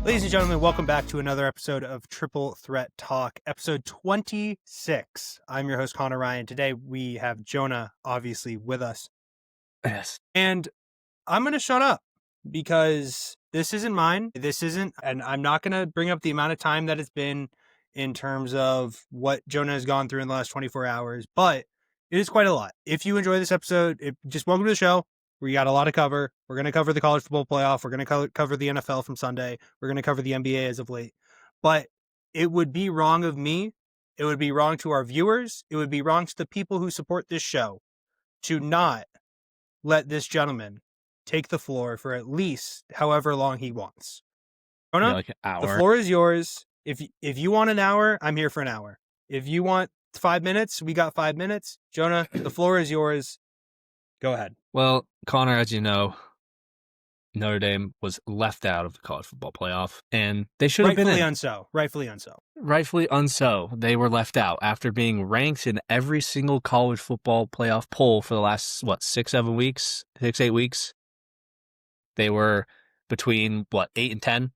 Ladies and gentlemen, welcome back to another episode of Triple Threat Talk, episode 26. I'm your host, Connor Ryan. Today we have Jonah, obviously, with us. Yes. And I'm going to shut up because this isn't mine. And I'm not going to bring up the amount of time that it's been in terms of what Jonah has gone through in the last 24 hours, but it is quite a lot. If you enjoy this episode, just welcome to the show. We got a lot to cover. We're going to cover the college football playoff. We're going to cover the NFL from Sunday. We're going to cover the NBA as of late. But it would be wrong of me. It would be wrong to our viewers. It would be wrong to the people who support this show to not let this gentleman take the floor for at least however long he wants. Jonah, Yeah, like an hour. the floor is yours. If you want an hour, I'm here for an hour. If you want 5 minutes, we got 5 minutes. Jonah, the floor is yours. Go ahead. Well, Connor, as you know, Notre Dame was left out of the college football playoff, and they should have been in. Rightfully unso. Rightfully unso. They were left out after being ranked in every single college football playoff poll for the last, 6-8 weeks. They were between, 8 and 10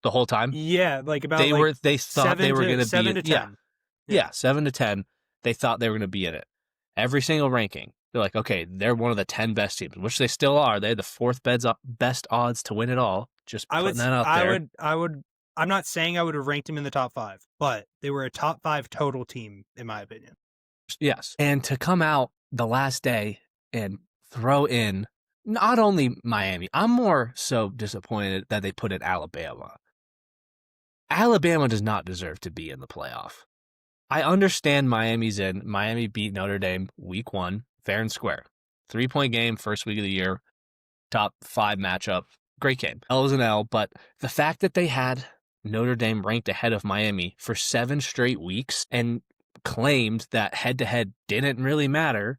the whole time? Yeah, like about they thought they were going to be 7 to 10. Yeah, 7 to 10. They thought they were going to be in it. Every single ranking. They're like, okay, they're one of the 10 best teams, which they still are. They had the fourth best odds to win it all. Just putting that out there. I'm not saying I would have ranked them in the top 5, but they were a top 5 total team, in my opinion. Yes. And to come out the last day and throw in not only Miami, I'm more so disappointed that they put in Alabama. Alabama does not deserve to be in the playoff. I understand Miami's in. Miami beat Notre Dame week 1, fair and square. 3-point game, first week of the year, top 5 matchup. Great game. L is an L, but the fact that they had Notre Dame ranked ahead of Miami for 7 straight weeks and claimed that head-to-head didn't really matter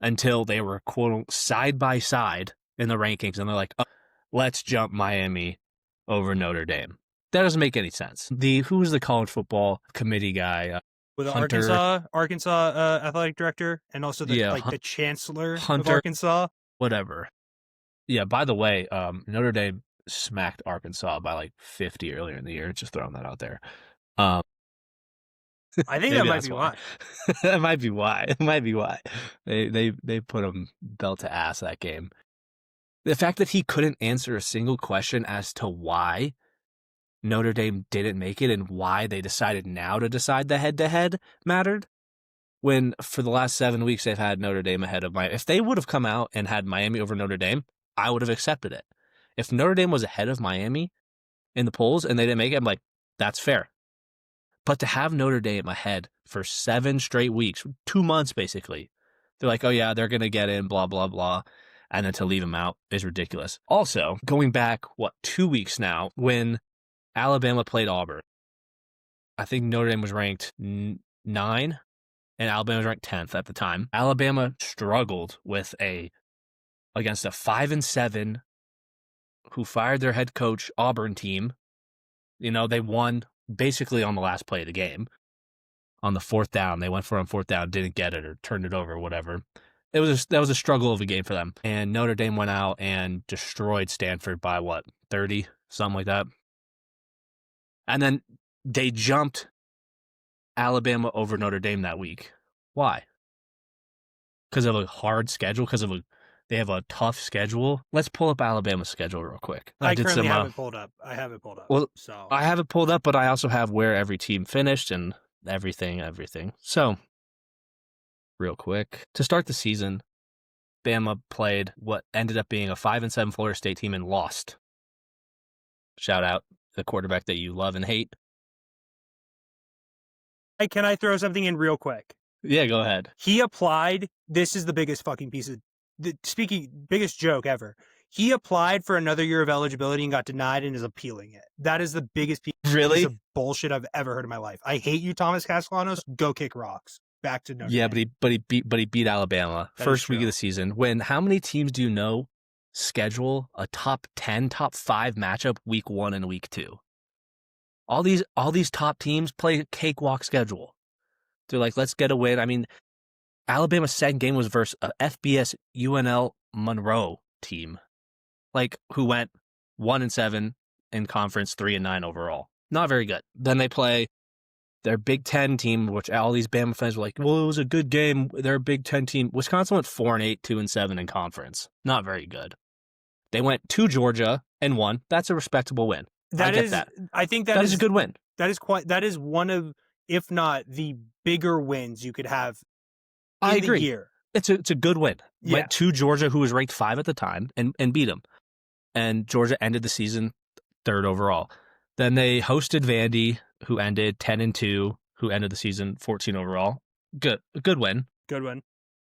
until they were, quote, side by side in the rankings, and they're like, oh, let's jump Miami over Notre Dame. That doesn't make any sense. Who was the college football committee guy? With Hunter, Arkansas athletic director, and also the chancellor of Arkansas. Whatever. Yeah, by the way, Notre Dame smacked Arkansas by 50 earlier in the year. Just throwing that out there. I think that might be why. That might be why. It might be why. They put him belt to ass that game. The fact that he couldn't answer a single question as to why Notre Dame didn't make it and why they decided now to decide the head-to-head mattered, when for the last 7 weeks they've had Notre Dame ahead of Miami. If they would have come out and had Miami over Notre Dame, I would have accepted it. If Notre Dame was ahead of Miami in the polls and they didn't make it, I'm like, that's fair. But to have Notre Dame ahead for 7 straight weeks, 2 months basically, they're like, oh yeah, they're going to get in, blah, blah, blah, and then to leave them out is ridiculous. Also, going back, 2 weeks now, when Alabama played Auburn, I think Notre Dame was ranked 9, and Alabama was ranked 10th at the time. Alabama struggled against a 5-7 who fired their head coach Auburn team. They won basically on the last play of the game. On the 4th down, they went for on 4th down, didn't get it or turned it over or whatever. That was a struggle of a game for them. And Notre Dame went out and destroyed Stanford by 30, something like that. And then they jumped Alabama over Notre Dame that week. Why? Because of a hard schedule? They have a tough schedule? Let's pull up Alabama's schedule real quick. I currently have it pulled up. Well, so I have it pulled up, but I also have where every team finished and everything. So, real quick, to start the season, Bama played what ended up being a 5-7 Florida State team and lost. Shout out the quarterback that you love and hate. Hey, can I throw something in real quick? Yeah, go ahead. He applied. This is the biggest fucking biggest joke ever. He applied for another year of eligibility and got denied and is appealing it. That is the biggest piece of bullshit I've ever heard in my life. I hate you, Thomas Castellanos. Go kick rocks. Back to Notre Dame. but he beat Alabama first week of the season. When how many teams do you know schedule a top 10, top 5 matchup week 1 and week 2? All these top teams play a cakewalk schedule. They're like, let's get a win. I mean, Alabama's second game was versus a FBS UNL Monroe team, who went 1-7 in conference, 3-9 overall. Not very good. Then they play their Big Ten team, which all these Bama fans were like, well, it was a good game. They're a Big Ten team. Wisconsin went 4-8, 2-7 in conference. Not very good. They went to Georgia and won. That's a respectable win. I get that. I think that is a good win. That is one of, if not the bigger wins you could have in I agree. the year. It's a good win. Yeah. Went to Georgia, who was ranked 5 at the time, and beat them. And Georgia ended the season 3rd overall. Then they hosted Vandy, who ended 10-2, who ended the season 14 overall. Good win. Good win.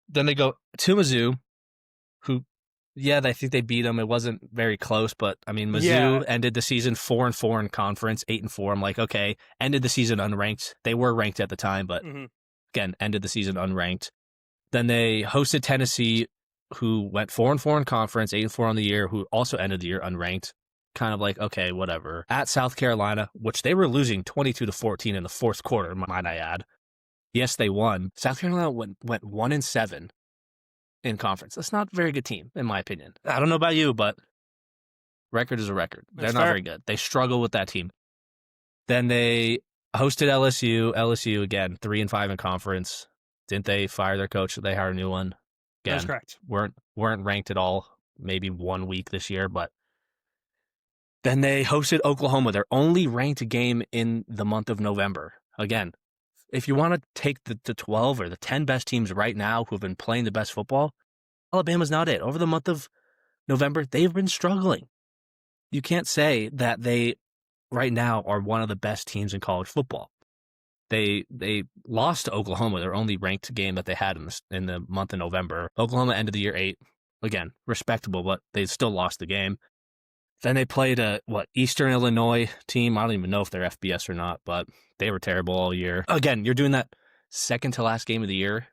Then they go to Mizzou, who, I think they beat them. It wasn't very close, but I mean, Mizzou ended the season 4-4 in conference, 8-4. I'm like, okay, ended the season unranked. They were ranked at the time, but again, ended the season unranked. Then they hosted Tennessee, who went 4-4 in conference, 8-4 on the year, who also ended the year unranked. Kind of like, okay, whatever. At South Carolina, which they were losing 22-14 in the 4th quarter, might I add. Yes, they won. South Carolina went 1-7 in conference. That's not a very good team, in my opinion. I don't know about you, but record is a record. They're not very good. They struggle with that team. Then they hosted LSU. LSU, again, 3-5 in conference. Didn't they fire their coach? They hired a new one. Again, that's correct. Weren't ranked at all. Maybe 1 week this year, but then they hosted Oklahoma, their only ranked game in the month of November. Again, if you want to take the 12 or the 10 best teams right now who have been playing the best football, Alabama's not it. Over the month of November, they've been struggling. You can't say that they right now are one of the best teams in college football. They lost to Oklahoma, their only ranked game that they had in the month of November. Oklahoma ended the year 8. Again, respectable, but they still lost the game. Then they played a Eastern Illinois team. I don't even know if they're FBS or not, but they were terrible all year. Again, you're doing that second to last game of the year.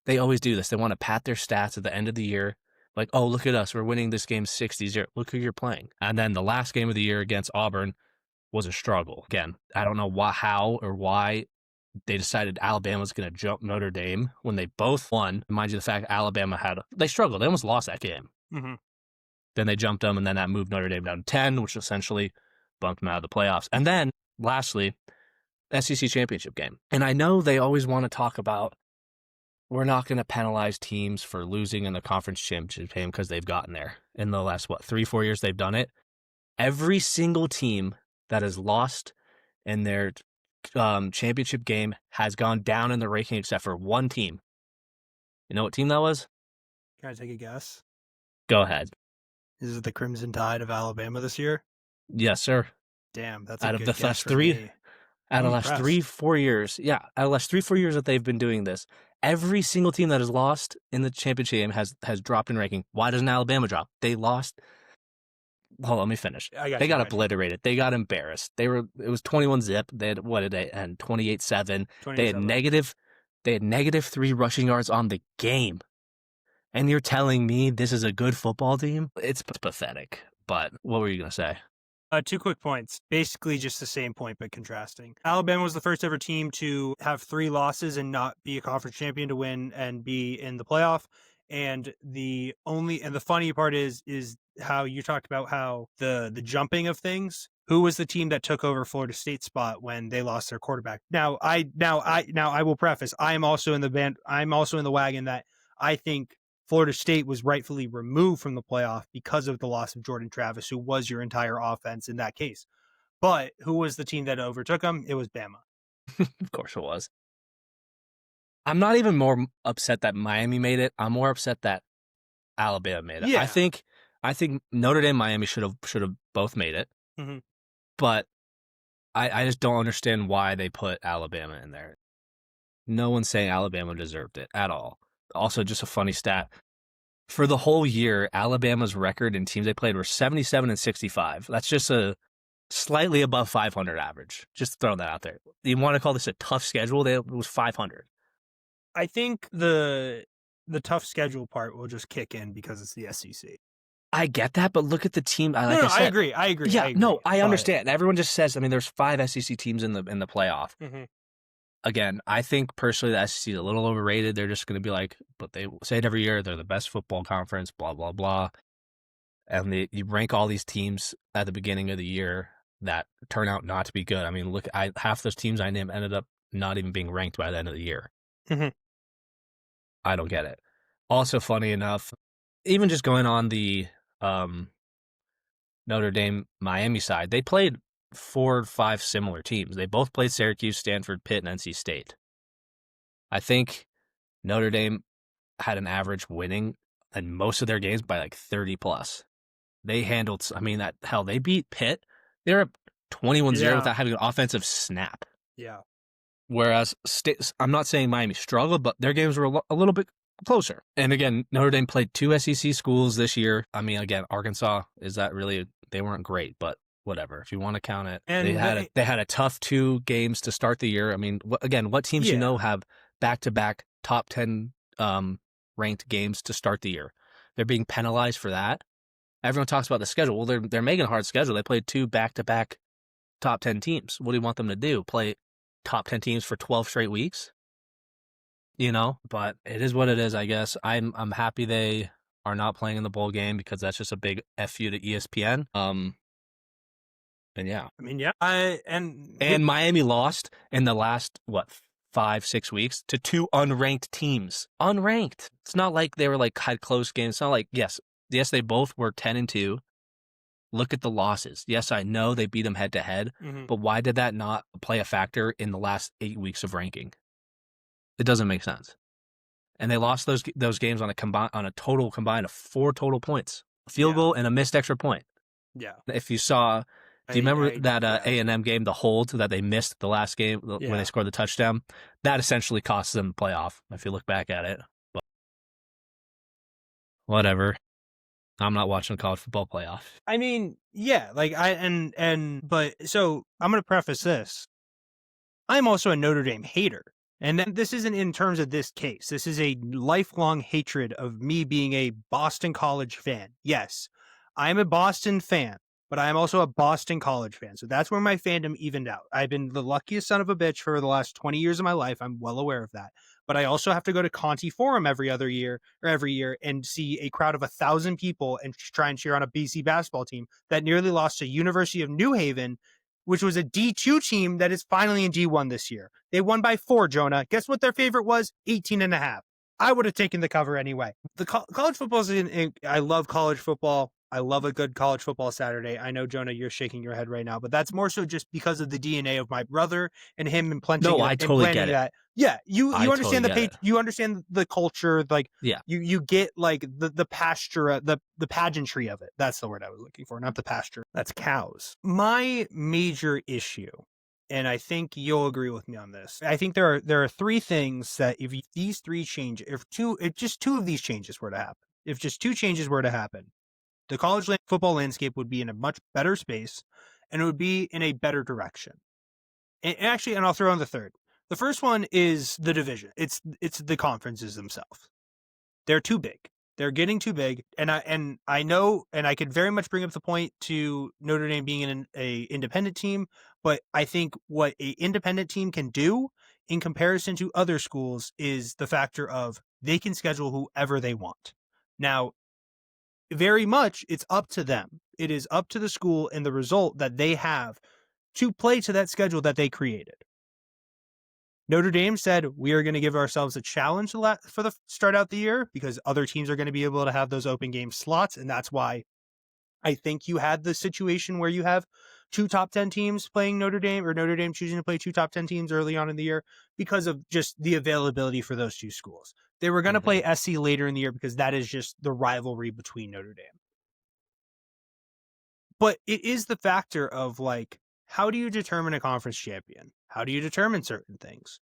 They always do this. They want to pat their stats at the end of the year. Like, oh, look at us. We're winning this game 60-0. Look who you're playing. And then the last game of the year against Auburn was a struggle. Again, I don't know how or why they decided Alabama was going to jump Notre Dame when they both won. Mind you, the fact Alabama they struggled. They almost lost that game. Mm-hmm. Then they jumped them, and then that moved Notre Dame down to 10, which essentially bumped them out of the playoffs. And then, lastly, SEC championship game. And I know they always want to talk about we're not going to penalize teams for losing in the conference championship game because they've gotten there. In the last, 3-4 years they've done it. Every single team that has lost in their championship game has gone down in the ranking except for one team. You know what team that was? Can I take a guess? Go ahead. Is it the Crimson Tide of Alabama this year? Yes, sir. Damn, that's out a of good the guess last for three. me. Out of the last impressed. 3-4 years. Yeah, out of the last 3-4 years that they've been doing this, every single team that has lost in the championship game has dropped in ranking. Why doesn't Alabama drop? They lost. Hold on, let me finish. They got obliterated. They got embarrassed. It was 21-0. They had, what did they end? 28-7. They had -3 rushing yards on the game. And you're telling me this is a good football team? It's pathetic. But what were you going to say? 2 quick points. Basically just the same point, but contrasting. Alabama was the first ever team to have 3 losses and not be a conference champion, to win and be in the playoff. And the funny part is how you talked about how the jumping of things. Who was the team that took over Florida State's spot when they lost their quarterback? Now I will preface, I'm also in the wagon that I think Florida State was rightfully removed from the playoff because of the loss of Jordan Travis, who was your entire offense in that case. But who was the team that overtook them? It was Bama. Of course it was. I'm not even more upset that Miami made it. I'm more upset that Alabama made it. Yeah. I think Notre Dame and Miami should have both made it. Mm-hmm. But I just don't understand why they put Alabama in there. No one's saying Alabama deserved it at all. Also, just a funny stat. For the whole year, Alabama's record in teams they played were 77-65. That's just a slightly above 500 average. Just throwing that out there. You want to call this a tough schedule? It was 500. I think the tough schedule part will just kick in because it's the SEC. I get that, but look at the team. I agree. Yeah, I understand. Everyone just says, there's 5 SEC teams in the playoff. Mm-hmm. Again, I think personally the SEC is a little overrated. They're just going to be like, but they say it every year, they're the best football conference, blah, blah, blah. and you rank all these teams at the beginning of the year that turn out not to be good. I mean, look, half those teams I named ended up not even being ranked by the end of the year. Mm-hmm. I don't get it. Also, funny enough, even just going on the Notre Dame Miami side, they played 4 or 5 similar teams. They both played Syracuse, Stanford, Pitt, and NC State. I think Notre Dame had an average winning in most of their games by like 30 plus. They handled, I mean, they beat Pitt. They're up 21-0 Yeah. without having an offensive snap. Yeah. Whereas I'm not saying Miami struggled, but their games were a little bit closer. And again, Notre Dame played 2 SEC schools this year. I mean, again, Arkansas, is that really, they weren't great, but whatever. If you want to count it, And they had a tough 2 games to start the year. I mean, what teams Yeah. have back-to-back top 10 ranked games to start the year? They're being penalized for that. Everyone talks about the schedule. Well, they're making a hard schedule. They played 2 back-to-back top 10 teams. What do you want them to do? Play top 10 teams for 12 straight weeks? You know, but it is what it is, I guess. I'm happy they are not playing in the bowl game because that's just a big F you to ESPN. And yeah. I mean, yeah. And Miami lost in the last 5-6 weeks to 2 unranked teams. Unranked. It's not like they were had close games. It's not like yes, they both were 10-2. Look at the losses. Yes, I know they beat them head to head, but why did that not play a factor in the last 8 weeks of ranking? It doesn't make sense. And they lost those games on a total combined of 4 total points, a field goal and a missed extra point. Yeah. If you saw, do you remember that A&M game, the hold that they missed the last game when they scored the touchdown? That essentially cost them the playoff. If you look back at it, but whatever. I'm not watching a college football playoff. I mean, yeah, but so I'm going to preface this. I'm also a Notre Dame hater. And then this isn't in terms of this case. This is a lifelong hatred of me being a Boston College fan. Yes, I am a Boston fan, but I am also a Boston College fan. So that's where my fandom evened out. I've been the luckiest son of a bitch for the last 20 years of my life. I'm well aware of that. But I also have to go to Conti Forum every year and see a crowd of 1,000 people and try and cheer on a BC basketball team that nearly lost to University of New Haven, which was a D2 team that is finally in D1 this year. They won by 4, Jonah. Guess what their favorite was? 18.5. I would have taken the cover anyway. The college football is I love college football. I love a good college football Saturday. I know, Jonah, you're shaking your head right now, but that's more so just because of the DNA of my brother and him and planting. No, I totally get it. That. Yeah, you understand totally you understand the culture, yeah. You get the pasture, the pageantry of it. That's the word I was looking for, not the pasture. That's cows. My major issue, and I think you'll agree with me on this. I think there are 3 things that if these 3 change, if just 2 of these changes were to happen, if just 2 changes were to happen, the college football landscape would be in a much better space, and it would be in a better direction. And I'll throw in the third. The first one is the division. It's the conferences themselves. They're too big. They're getting too big, and I know, and I could very much bring up the point to Notre Dame being an independent team, but I think what a independent team can do in comparison to other schools is the factor of they can schedule whoever they want. Now, very much it's up to them. It is up to the school and the result that they have to play to that schedule that they created. Notre Dame said, we are going to give ourselves a challenge for the start out the year because other teams are going to be able to have those open game slots. And that's why I think you had the situation where you have 2 top 10 teams playing Notre Dame, or Notre Dame choosing to play 2 top 10 teams early on in the year because of just the availability for those 2 schools. They were going to play SC later in the year because that is just the rivalry between Notre Dame. But it is the factor of how do you determine a conference champion? How do you determine certain things?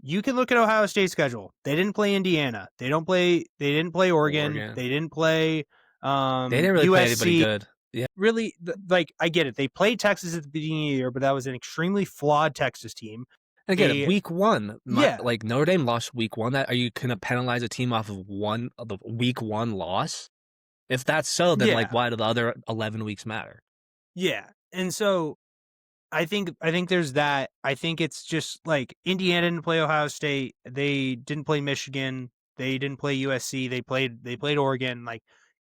You can look at Ohio State's schedule. They didn't play Indiana. They didn't play Oregon. They didn't play they didn't really USC. Play anybody good. Yeah. Really, I get it. They played Texas at the beginning of the year, but that was an extremely flawed Texas team. And again, week 1, Notre Dame lost week 1. Are you going to penalize a team off of the week 1 loss? If that's so, then why do the other 11 weeks matter? Yeah, and so I think there's that. I think it's just Indiana didn't play Ohio State. They didn't play Michigan. They didn't play USC. They played Oregon.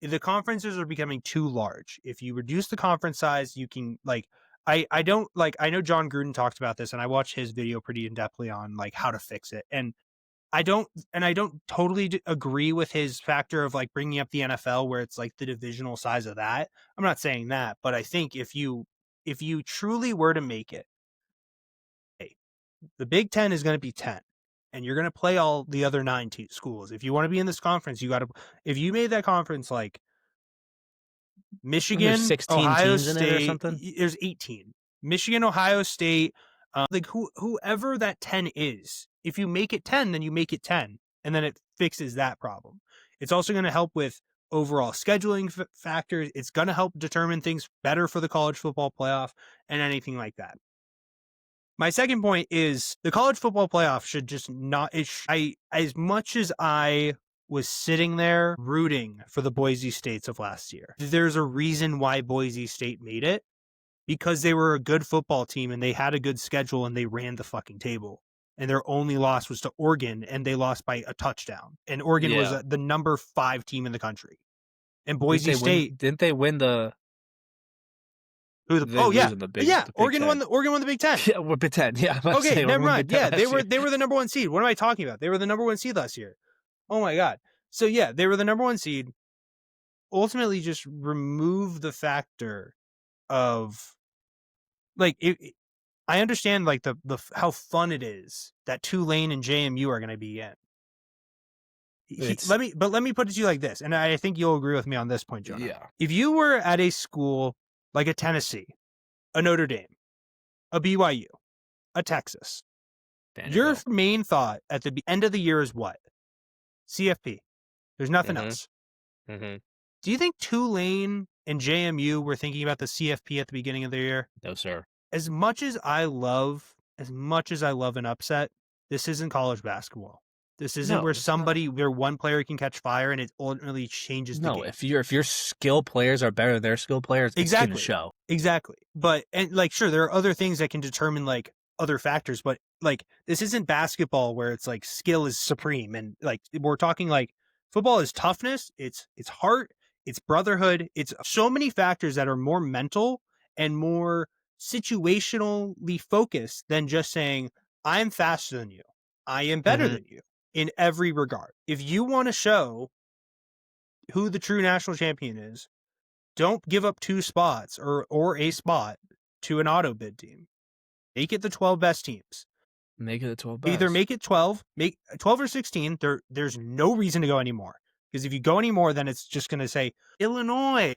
the conferences are becoming too large. If you reduce the conference size, you can like I don't like I know John Gruden talked about this, and I watched his video pretty in depthly on like how to fix it. And I don't totally agree with his factor of like bringing up the NFL where it's like the divisional size of that. I'm not saying that, but I think if you truly were to make it, hey, the Big Ten is going to be 10, and you're going to play all the other 9 schools. If you want to be in this conference, you got to. If you made that conference like And there's Michigan, 16 Ohio teams in it or State, something. there's 18. Michigan, Ohio State, like whoever that 10 is. If you make it 10, then you make it 10, and then it fixes that problem. It's also going to help with overall scheduling factors. It's going to help determine things better for the college football playoff and anything like that. My second point is the college football playoff should just not. As much as I was sitting there rooting for the Boise States of last year, there's a reason why Boise State made it, because they were a good football team and they had a good schedule and they ran the fucking table. And their only loss was to Oregon, and they lost by a touchdown. And Oregon was the number 5 team in the country. And Boise State Didn't they win the? Who the? Oh yeah, the Big, yeah. the Big Oregon 10. won the Big Ten. Yeah, well, Big Ten. Yeah. Okay, never mind. Yeah, they were the number 1 seed. What am I talking about? They were the number 1 seed last year. Oh my god. So yeah, they were the number 1 seed. Ultimately, just remove the factor of like I understand like the how fun it is that Tulane and JMU are going to be in. Let me put it to you like this, and I think you'll agree with me on this point, Jonah. Yeah. If you were at a school like a Tennessee, a Notre Dame, a BYU, a Texas, your main thought at the end of the year is what? CFP. There's nothing else. Mm-hmm. Do you think Tulane and JMU were thinking about the CFP at the beginning of the year? No, sir. As much as I love an upset, this isn't college basketball. This isn't where one player can catch fire and it ultimately changes the game. No, if your skill players are better than their skill players, exactly. It's going to show. Exactly. But and like sure, there are other things that can determine like other factors, but like this isn't basketball where it's like skill is supreme, and like we're talking like football is toughness, it's heart, it's brotherhood, it's so many factors that are more mental and more situationally focused than just saying I'm faster than you, I am better than you in every regard. If you want to show who the true national champion is, don't give up 2 spots or a spot to an auto bid team. Make it the 12 best teams. Make it the 12 best. Either make it 12, make 12 or 16. There's no reason to go anymore. Because if you go anymore, then it's just going to say, Illinois,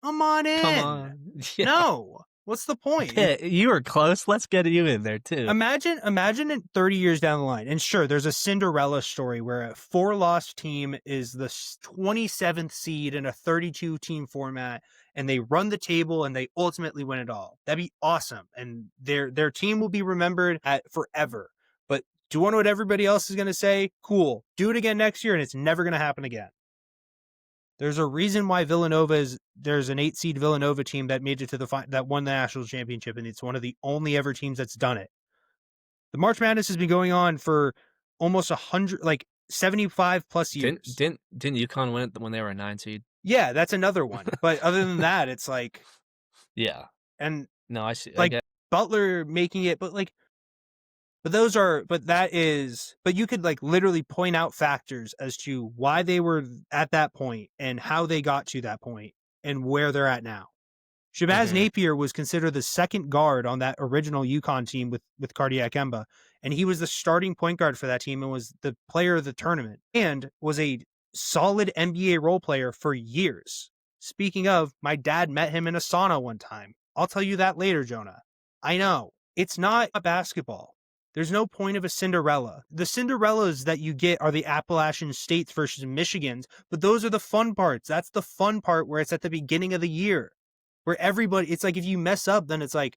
come on in. Come on. Yeah. No. What's the point? Pitt, you were close. Let's get you in there, too. Imagine it 30 years down the line. And sure, there's a Cinderella story where a 4-loss team is the 27th seed in a 32-team format, and they run the table and they ultimately win it all. That'd be awesome. And their team will be remembered forever. But do you want to know what everybody else is going to say? Cool. Do it again next year, and it's never going to happen again. There's a reason why there's an 8-seed Villanova team that made it to that won the national championship, and it's one of the only ever teams that's done it. The March Madness has been going on for almost 100, like 75 plus years. Didn't UConn win it when they were a 9 seed? Yeah, that's another one. But other than that, it's like, yeah. And no, I see. Like Butler making it, but you could like literally point out factors as to why they were at that point and how they got to that point and where they're at now. Shabazz Napier was considered the second guard on that original UConn team with Cardiac Emba, and he was the starting point guard for that team and was the player of the tournament and was a solid NBA role player for years. Speaking of, my dad met him in a sauna one time. I'll tell you that later, Jonah. I know. It's not a basketball. There's no point of a Cinderella. The Cinderellas that you get are the Appalachian States versus Michigans, but those are the fun parts. That's the fun part where it's at the beginning of the year, where it's like if you mess up, then it's like,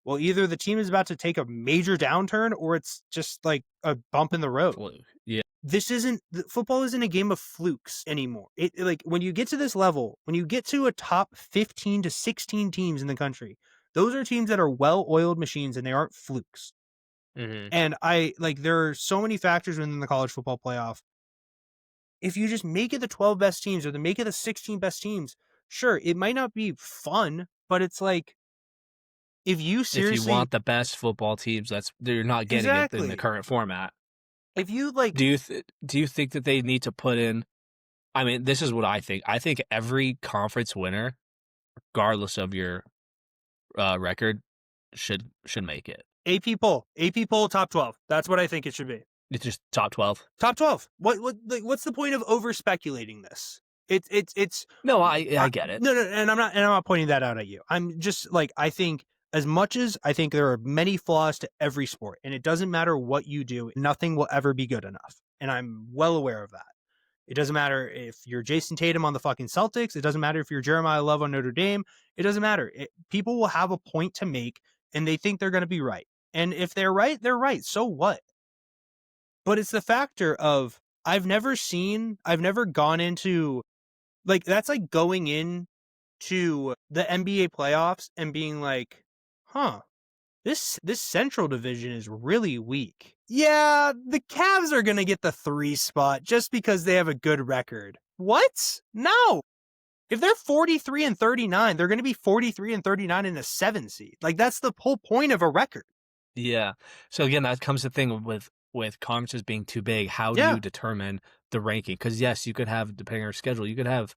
well, either the team is about to take a major downturn or it's just like a bump in the road. Yeah. Football isn't a game of flukes anymore. It like when you get to this level, when you get to a top 15 to 16 teams in the country, those are teams that are well-oiled machines and they aren't flukes. And there are so many factors within the college football playoff if you just make it the 12 best teams or make it the 16 best teams, sure, it might not be fun, but it's like, if you If you seriously, want the best football teams, you're not getting it in the exactly, current format. if you like, Do you think that they need to put in? I mean, this is what I think. I think every conference winner, regardless of your record, should make it. AP poll top 12. That's what I think it should be. It's just top 12. Top 12. What's the point of over speculating this? It's No, I get it. no, and I'm not pointing that out at you. I'm just like, I think, as much as I think there are many flaws to every sport, and it doesn't matter what you do, nothing will ever be good enough. And I'm well aware of that. It doesn't matter if you're Jason Tatum on the fucking Celtics. It doesn't matter if you're Jeremiah Love on Notre Dame. It doesn't matter. People will have a point to make, and they think they're going to be right. And if they're right, they're right. So what? But it's the factor of, I've never gone into, like, that's like going in to the NBA playoffs and being like, huh, this Central Division is really weak. Yeah, the Cavs are going to get the 3 spot just because they have a good record. What? No. If they're 43-39, they're going to be 43-39 in a 7 seed. Like, that's the whole point of a record. Yeah. So again, that comes the thing with conferences being too big. How do you determine the ranking? Because yes, you could have, depending on your schedule, you could have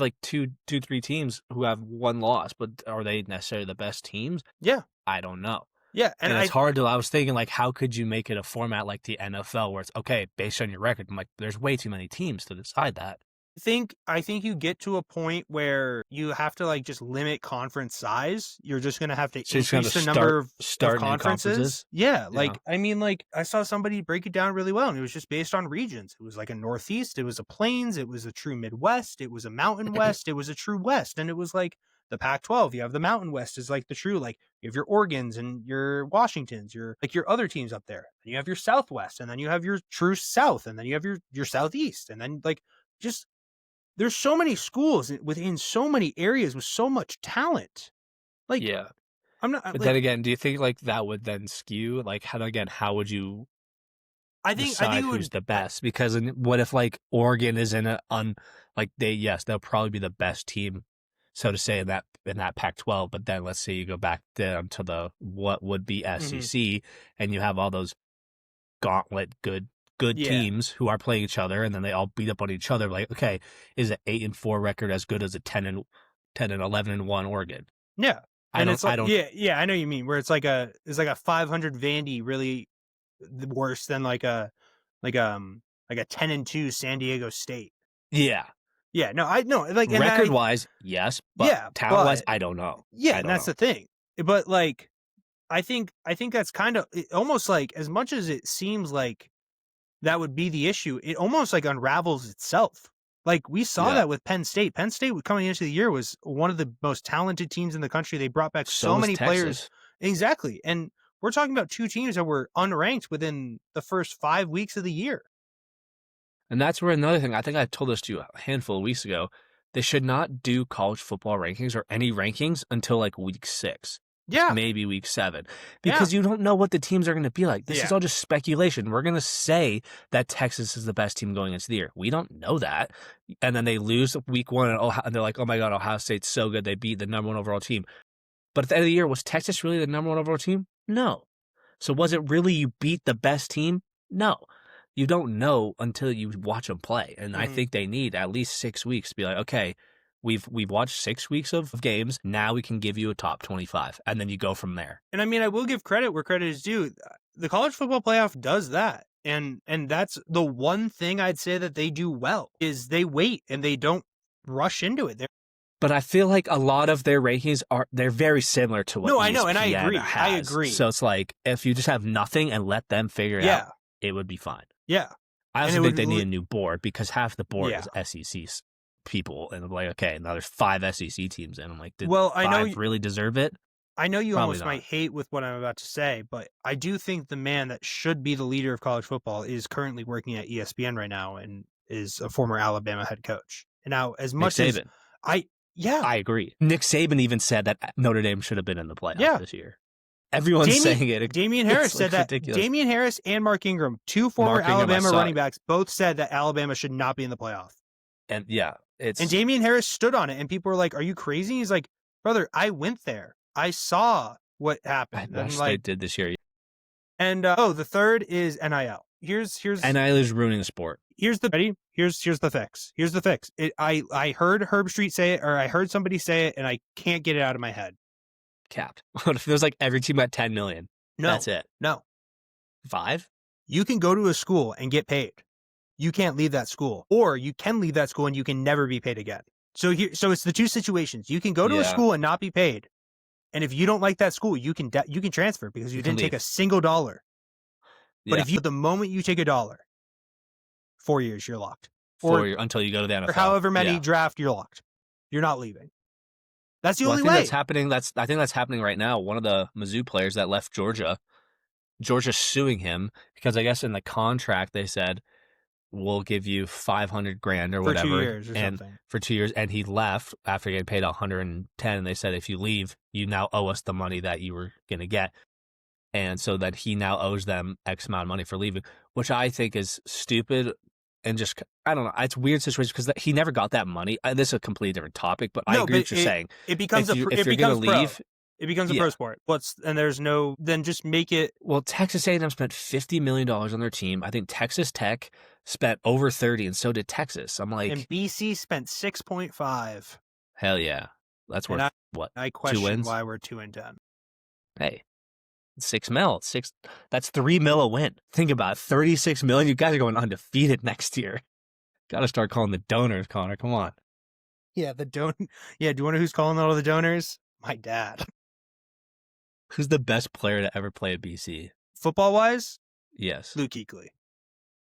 like two, 3 teams who have 1 loss, but are they necessarily the best teams? Yeah. I don't know. Yeah, and it's hard to. I was thinking, like, how could you make it a format like the NFL where it's okay based on your record? I'm like, there's way too many teams to decide that. I think you get to a point where you have to, like, just limit conference size. You're just going to have to increase the number of conferences. Yeah, like, I mean, like, I saw somebody break it down really well, and it was just based on regions. It was like a Northeast, it was a Plains, it was a true Midwest, it was a Mountain West, it was a true West, and it was like the Pac-12. You have the Mountain West is like the true, like, you have your Oregons and your Washingtons, your other teams up there. And you have your Southwest, and then you have your true South, and then you have your Southeast, and then, like, just, there's so many schools within so many areas with so much talent. Like, yeah, I'm not. But like, then again, do you think like that would then skew? Like, how would you decide who's the best? Because what if like Oregon is in they'll probably be the best team, so to say, in that Pac-12. But then let's say you go back down to the what would be SEC, and you have all those gauntlet good teams who are playing each other, and then they all beat up on each other. Like, okay, is an 8-4 record as good as a 10-11-1 Oregon? Yeah, I don't. Yeah, I know you mean, where it's like a 500 Vandy really worse than like a 10-2 San Diego State. Yeah. Yeah, no, I know, like, record wise, yes, but talent wise, I don't know. Yeah, and that's the thing. But like, I think that's kind of almost like, as much as it seems like that would be the issue, it almost like unravels itself. Like, we saw that with Penn State. Penn State coming into the year was one of the most talented teams in the country. They brought back so many players. Exactly. And we're talking about 2 teams that were unranked within the first 5 weeks of the year. And that's where another thing, I think I told this to you a handful of weeks ago, they should not do college football rankings or any rankings until like week 6. Yeah. Maybe week 7. Because you don't know what the teams are going to be like. This is all just speculation. We're going to say that Texas is the best team going into the year. We don't know that. And then they lose week 1, and they're like, oh my God, Ohio State's so good. They beat the number 1 overall team. But at the end of the year, was Texas really the number 1 overall team? No. So was it really you beat the best team? No. You don't know until you watch them play. And I think they need at least 6 weeks to be like, okay, we've watched 6 weeks of games. Now we can give you a top 25. And then you go from there. And I mean, I will give credit where credit is due. The college football playoff does that. And that's the one thing I'd say that they do well, is they wait and they don't rush into it. But I feel like a lot of their rankings they're very similar to what ESPN I know, and I agree. has. I agree. So it's like, if you just have nothing and let them figure it out, it would be fine. Yeah. I also think they need a new board, because half the board is SEC people, and I'm like, okay, now there's 5 SEC teams, and I'm like, did 5 really deserve it? I know you almost might hate with what I'm about to say, but I do think the man that should be the leader of college football is currently working at ESPN right now, and is a former Alabama head coach. And now, as much as I agree. Nick Saban even said that Notre Dame should have been in the playoffs this year. Everyone's saying it. Damian Harris said that. Ridiculous. Damian Harris and Mark Ingram, two former Alabama running backs, both said that Alabama should not be in the playoff. And yeah, and Damian Harris stood on it, and people were like, "Are you crazy?" He's like, "Brother, I went there. I saw what happened." That's what they did this year. And the third is NIL. Here's NIL is ruining the sport. Here's the fix. Here's the fix. I heard Herb Street say it, or I heard somebody say it, and I can't get it out of my head. Capped. What if it was like every team got 10 million? No, that's it. No, 5. You can go to a school and get paid. You can't leave that school, or you can leave that school and you can never be paid again. So it's the two situations. You can go to a school and not be paid, and if you don't like that school, you can transfer because you didn't take a single dollar. But the moment you take a dollar, 4 years you're locked. 4 years until you go to the NFL. Or however many draft, you're locked. You're not leaving. That's the only way. That's happening. I think that's happening right now. One of the Mizzou players that left Georgia's suing him because I guess in the contract they said we'll give you $500,000 or whatever for 2 years or something. For 2 years, and he left after getting paid $110. And they said if you leave, you now owe us the money that you were gonna get. And so that he now owes them X amount of money for leaving, which I think is stupid and just, I don't know. It's a weird situation because he never got that money. This is a completely different topic, but I agree with what you're saying. It becomes if you're going to leave, it becomes a pro sport. Then just make it. Well, Texas A&M spent $50 million on their team. I think Texas Tech spent over 30, and so did Texas. I'm like, and BC spent 6.5. Hell yeah, that's worth what? I question 2 wins? Why we're 2-10. Hey. $6 million. That's $3 million a win. Think about it, $36 million. You guys are going undefeated next year. Got to start calling the donors, Connor. Come on. Yeah, the donor. Yeah, do you want to know who's calling all the donors? My dad. Who's the best player to ever play at BC? Football wise? Yes, Luke Kuechly.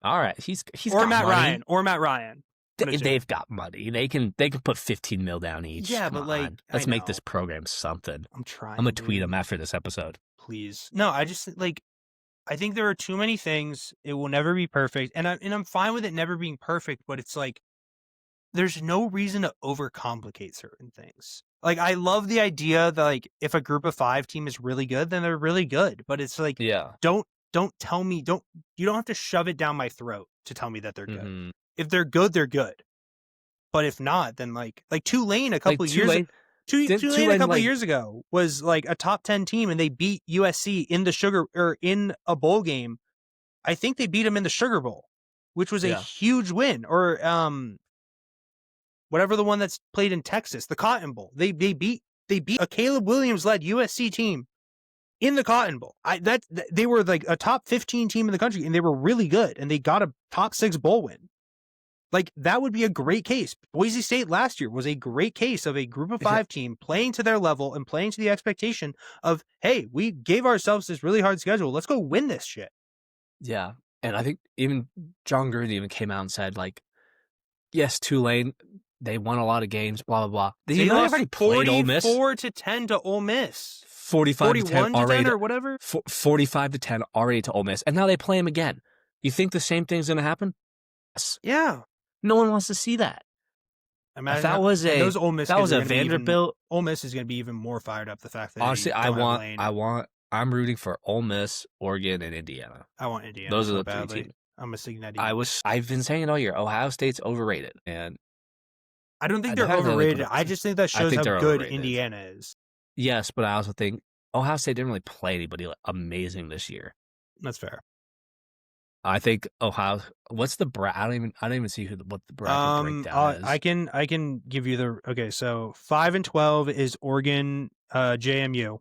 All right, he's or got Matt money. Ryan. Or Matt Ryan. They've got money. They can put $15 million down each. Yeah, Come but on. Let's make this program something. I'm trying. I'm gonna tweet them after this episode. Please. No, I just I think there are too many things. It will never be perfect, and I'm fine with it never being perfect. But it's like there's no reason to overcomplicate certain things. Like I love the idea that if a group of 5 team is really good, then they're really good. But it's don't tell me you don't have to shove it down my throat to tell me that they're good. Mm-hmm. If they're good, they're good. But if not, then like Tulane a couple of years ago. Tulane a couple of years ago was a top 10 team, and they beat USC in in a bowl game. I think they beat them in the Sugar Bowl, which was a huge win. Or whatever the one that's played in Texas, the Cotton Bowl. They beat a Caleb Williams led USC team in the Cotton Bowl. They were a top 15 team in the country, and they were really good, and they got a top 6 bowl win. That would be a great case. Boise State last year was a great case of a group of 5 team playing to their level and playing to the expectation of, hey, we gave ourselves this really hard schedule. Let's go win this shit. Yeah. And I think even John Gruden even came out and said, yes, Tulane, they won a lot of games, blah, blah, blah. They lost 44-10 to Ole Miss. 45-10 already or whatever. 45-10 already to Ole Miss. And now they play them again. You think the same thing's going to happen? Yes. Yeah. No one wants to see that. Imagine if that was a Vanderbilt. Ole Miss is going to be even more fired up. The fact that honestly, I'm rooting for Ole Miss, Oregon, and Indiana. I want Indiana. Those are the 3 teams. I'm a Cincinnati. I've been saying it all year. Ohio State's overrated, and I don't think they're overrated. I just think that shows how good Indiana is. Yes, but I also think Ohio State didn't really play anybody amazing this year. That's fair. I think Ohio. What's the I don't even see what the bracket breakdown is. I can give you the So 5-12 is Oregon, JMU.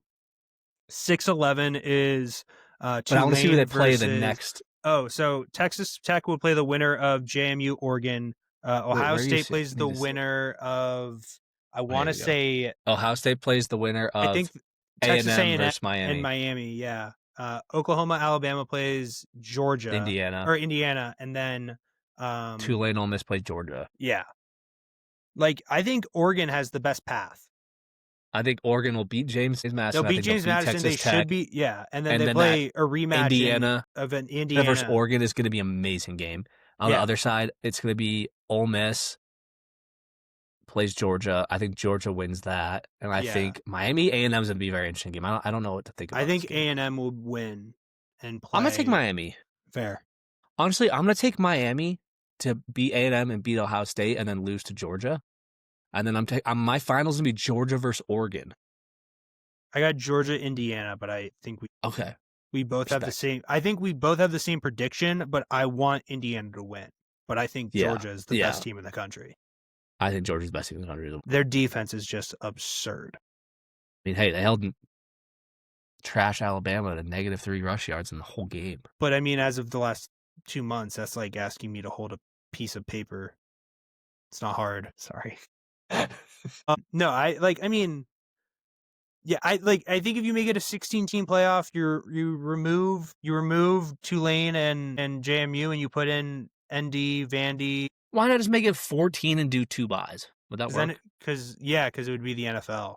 6-11 is But I want to see who they play the next. Oh, so Texas Tech will play the winner of JMU Oregon. Ohio State plays the winner of. I want to say Ohio State plays the winner of. I think Texas A&M versus Miami. And Miami, yeah. Oklahoma, Alabama plays Georgia, Indiana, and then Tulane, Ole Miss plays Georgia. Yeah, I think Oregon has the best path. I think Oregon will beat James Madison. They'll beat James Madison. They should be, and then they play a rematch Indiana versus Oregon is going to be an amazing game. On the other side, it's going to be Ole Miss plays Georgia. I think Georgia wins that, and I Yeah. think Miami A&M is going to be a very interesting game. I don't know what to think about I think this game. A&M will win and play. I'm going to take Miami. Fair. Honestly, I'm going to take Miami to beat A&M and beat Ohio State and then lose to Georgia. And then my finals going to be Georgia versus Oregon. I got Georgia, Indiana, but I think we both have the same. I think we both have the same prediction, but I want Indiana to win. But I think Georgia is the best team in the country. I think Georgia's the best team in the country. Their defense is just absurd. I mean, hey, they held trash Alabama to -3 rush yards in the whole game. But I mean, as of the last 2 months, that's like asking me to hold a piece of paper. It's not hard. Sorry. No, I think if you make it a 16-team playoff, you remove Tulane and JMU and you put in ND, Vandy. Why not just make it 14 and do 2 buys? Would that work? Because it would be the NFL.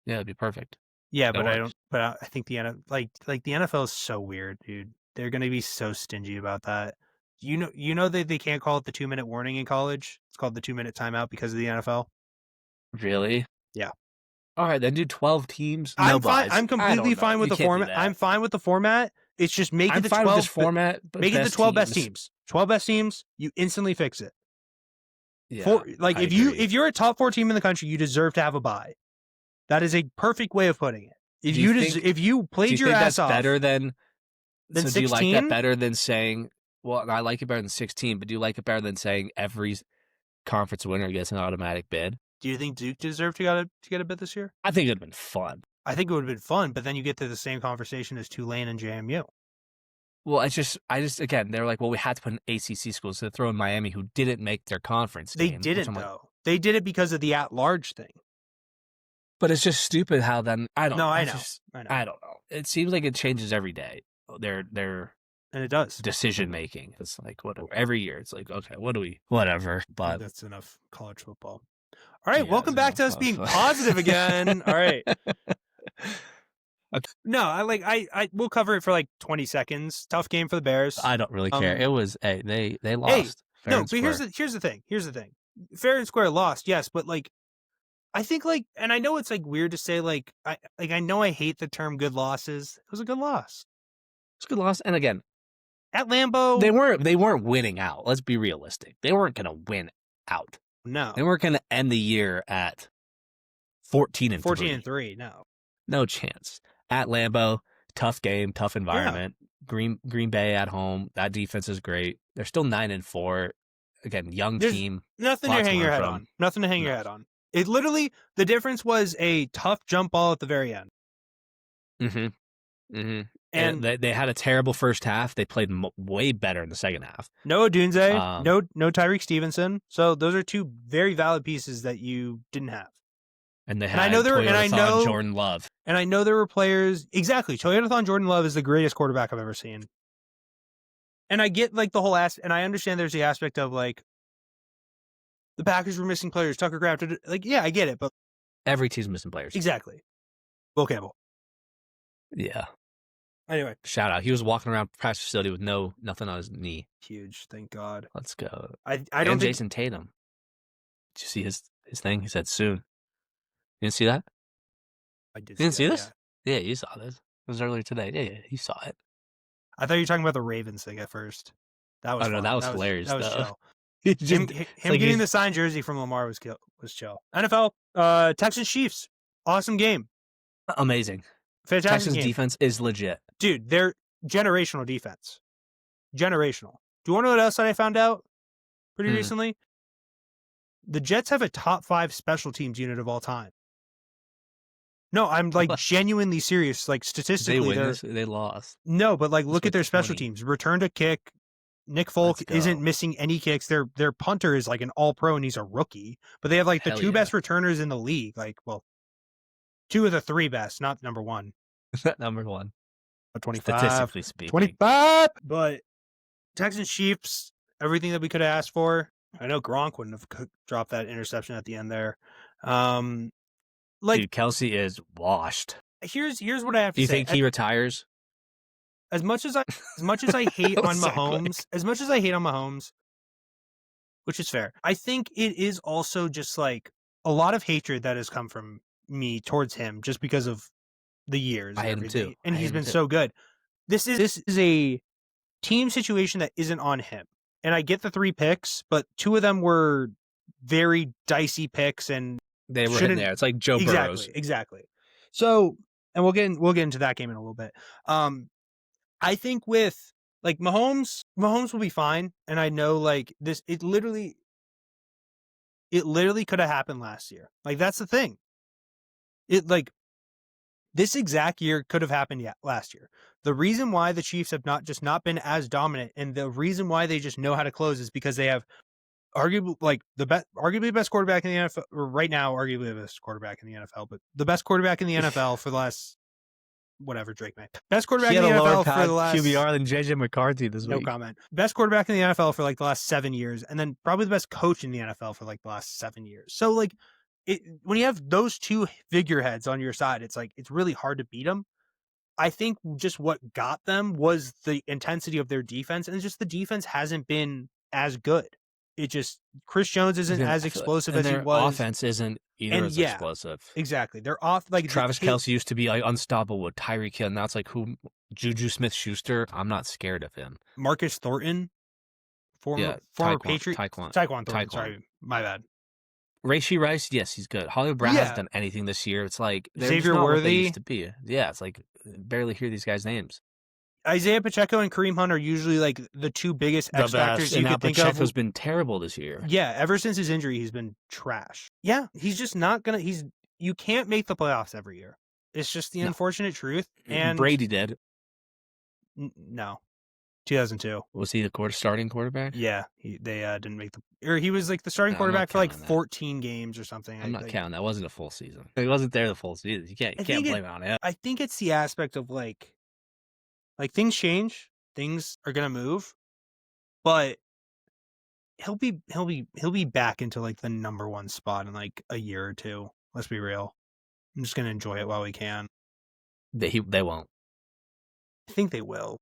Yeah, it'd be perfect. Yeah, but I think the NFL is so weird, dude. They're gonna be so stingy about that. You know they can't call it the 2-minute warning in college. It's called the 2-minute timeout because of the NFL. Really? Yeah. All right, then do 12 teams. No buys. I'm completely fine with the format. I'm fine with the format. It's just make it the 12 with this format. Make it the 12 best teams. 12 best teams. You instantly fix it. Yeah. If you're a top 4 team in the country, you deserve to have a bye. That is a perfect way of putting it. If you played your ass off, better than 16? Do you like that better than saying? Well, I like it better than 16, but do you like it better than saying every conference winner gets an automatic bid? Do you think Duke deserved to get a bid this year? I think it'd been fun. I think it would have been fun, but then you get to the same conversation as Tulane and JMU. Well, I just again, they're like, well, we had to put an ACC school, so throw in Miami, who didn't make their conference. They didn't though. They did it because of the at-large thing. But it's just stupid how then I don't. No, I know. I know. I don't know. It seems like it changes every day. Their and it does decision making. It's like whatever. Every year, it's like okay, whatever. But that's enough college football. All right, welcome back to us being positive again. All right. Okay. No, we'll cover it for like 20 seconds. Tough game for the Bears. I don't really care. It was they lost. No, but here's the thing. Fair and square lost, yes, but I think and I know it's weird to say I know I hate the term good losses. It was a good loss. It's a good loss, and again, at Lambeau, they weren't winning out. Let's be realistic. They weren't going to win out. No, they weren't going to end the year at 14-3. No chance. At Lambeau, tough game, tough environment. Yeah. Green Bay at home. That defense is great. They're still 9-4. Again, young team. Nothing to hang your head on. Nothing to hang your head on. It literally, the difference was a tough jump ball at the very end. And they had a terrible first half. They played way better in the second half. No Odunze, no Tyreek Stevenson. So those are 2 very valid pieces that you didn't have. And they had Jordan Love. And I know there were players. Exactly. Toyotathon Jordan Love is the greatest quarterback I've ever seen. And I get the whole and I understand there's the aspect of the Packers were missing players. Tucker Kraft, I get it, but every team's missing players. Exactly. Will Campbell. Yeah. Anyway, shout out. He was walking around practice facility with nothing on his knee. Huge, thank God. Let's go. I don't think Jason Tatum. Did you see his thing? He said soon. You didn't see that? I did. You didn't see this? Yeah, you saw this. It was earlier today. Yeah, you saw it. I thought you were talking about the Ravens thing at first. That was that was hilarious. That was chill. Him getting the signed jersey from Lamar was chill. NFL, Texans Chiefs, awesome game. Amazing. Fantastic Texans game. Defense is legit. Dude, they're generational defense. Generational. Do you want to know what else that I found out pretty recently? The Jets have a top 5 special teams unit of all time. No, I'm genuinely serious. Statistically, they lost. No, but look at their special teams. Return to kick. Nick Folk isn't missing any kicks. Their punter is an all-pro and he's a rookie. But they have the 2 best returners in the league. 2 of the 3 best, not number 1. Number 1. 25. Statistically speaking. 25. But Texans Chiefs, everything that we could have asked for. I know Gronk wouldn't have dropped that interception at the end there. Dude, Kelsey is washed. Here's what I have to say. Do you think he retires? As much as I hate on Mahomes, which is fair. I think it is also just like a lot of hatred that has come from me towards him just because of the years I and hate him everything. too. And I hate he's him been too. so good. This is a team situation that isn't on him. And I get the 3 picks, but 2 of them were very dicey picks and They were hitting shouldn't. there. It's like Joe Burrows. Exactly. So, and we'll get into that game in a little bit. I think with like Mahomes will be fine, and I know like this. It literally could have happened last year. Like that's the thing. It like this exact year could have happened last year. The reason why the Chiefs have not been as dominant, and the reason why they just know how to close is because they have arguably like arguably the best quarterback in the NFL or right now, arguably the best quarterback in the NFL, but the best quarterback in the NFL for the last whatever Drake May. Best quarterback He in had the a lower NFL for the last QBR than JJ McCarthy this no week. comment. Best quarterback in the NFL for like the last 7 years, and then probably the best coach in the NFL for like the last 7 years. So like when you have those 2 figureheads on your side, it's like it's really hard to beat them. I think just what got them was the intensity of their defense, and just the defense hasn't been as good. It just Chris Jones isn't as explosive as he their was. offense isn't either And as yeah, explosive. exactly. They're off like Travis Kelce used to be like unstoppable with Tyreek Hill. Now it's like who Juju Smith-Schuster. I'm not scared of him. Marcus Thornton, former Patriot Tyquan Thornton. Sorry, my bad. Rashee Rice, yes, he's good. Hollywood Brown hasn't done anything this year. It's like they're just not what they used to be. Yeah, it's like barely hear these guys' names. Isaiah Pacheco and Kareem Hunt are usually like the 2 biggest X factors you could think of. Pacheco's been terrible this year. Yeah, ever since his injury, he's been trash. Yeah, he's just not gonna. You can't make the playoffs every year. It's just the unfortunate truth. And Brady did. No, 2002. Was he the starting quarterback? Yeah, they didn't make he was like the starting quarterback for like 14 games or something. I'm not counting. That wasn't a full season. He wasn't there the full season. You can't blame it on him. I think it's the aspect of like things change, things are gonna move, but he'll be back into like the number 1 spot in like a year or 2. Let's be real. I'm just gonna enjoy it while we can. They won't. I think they will.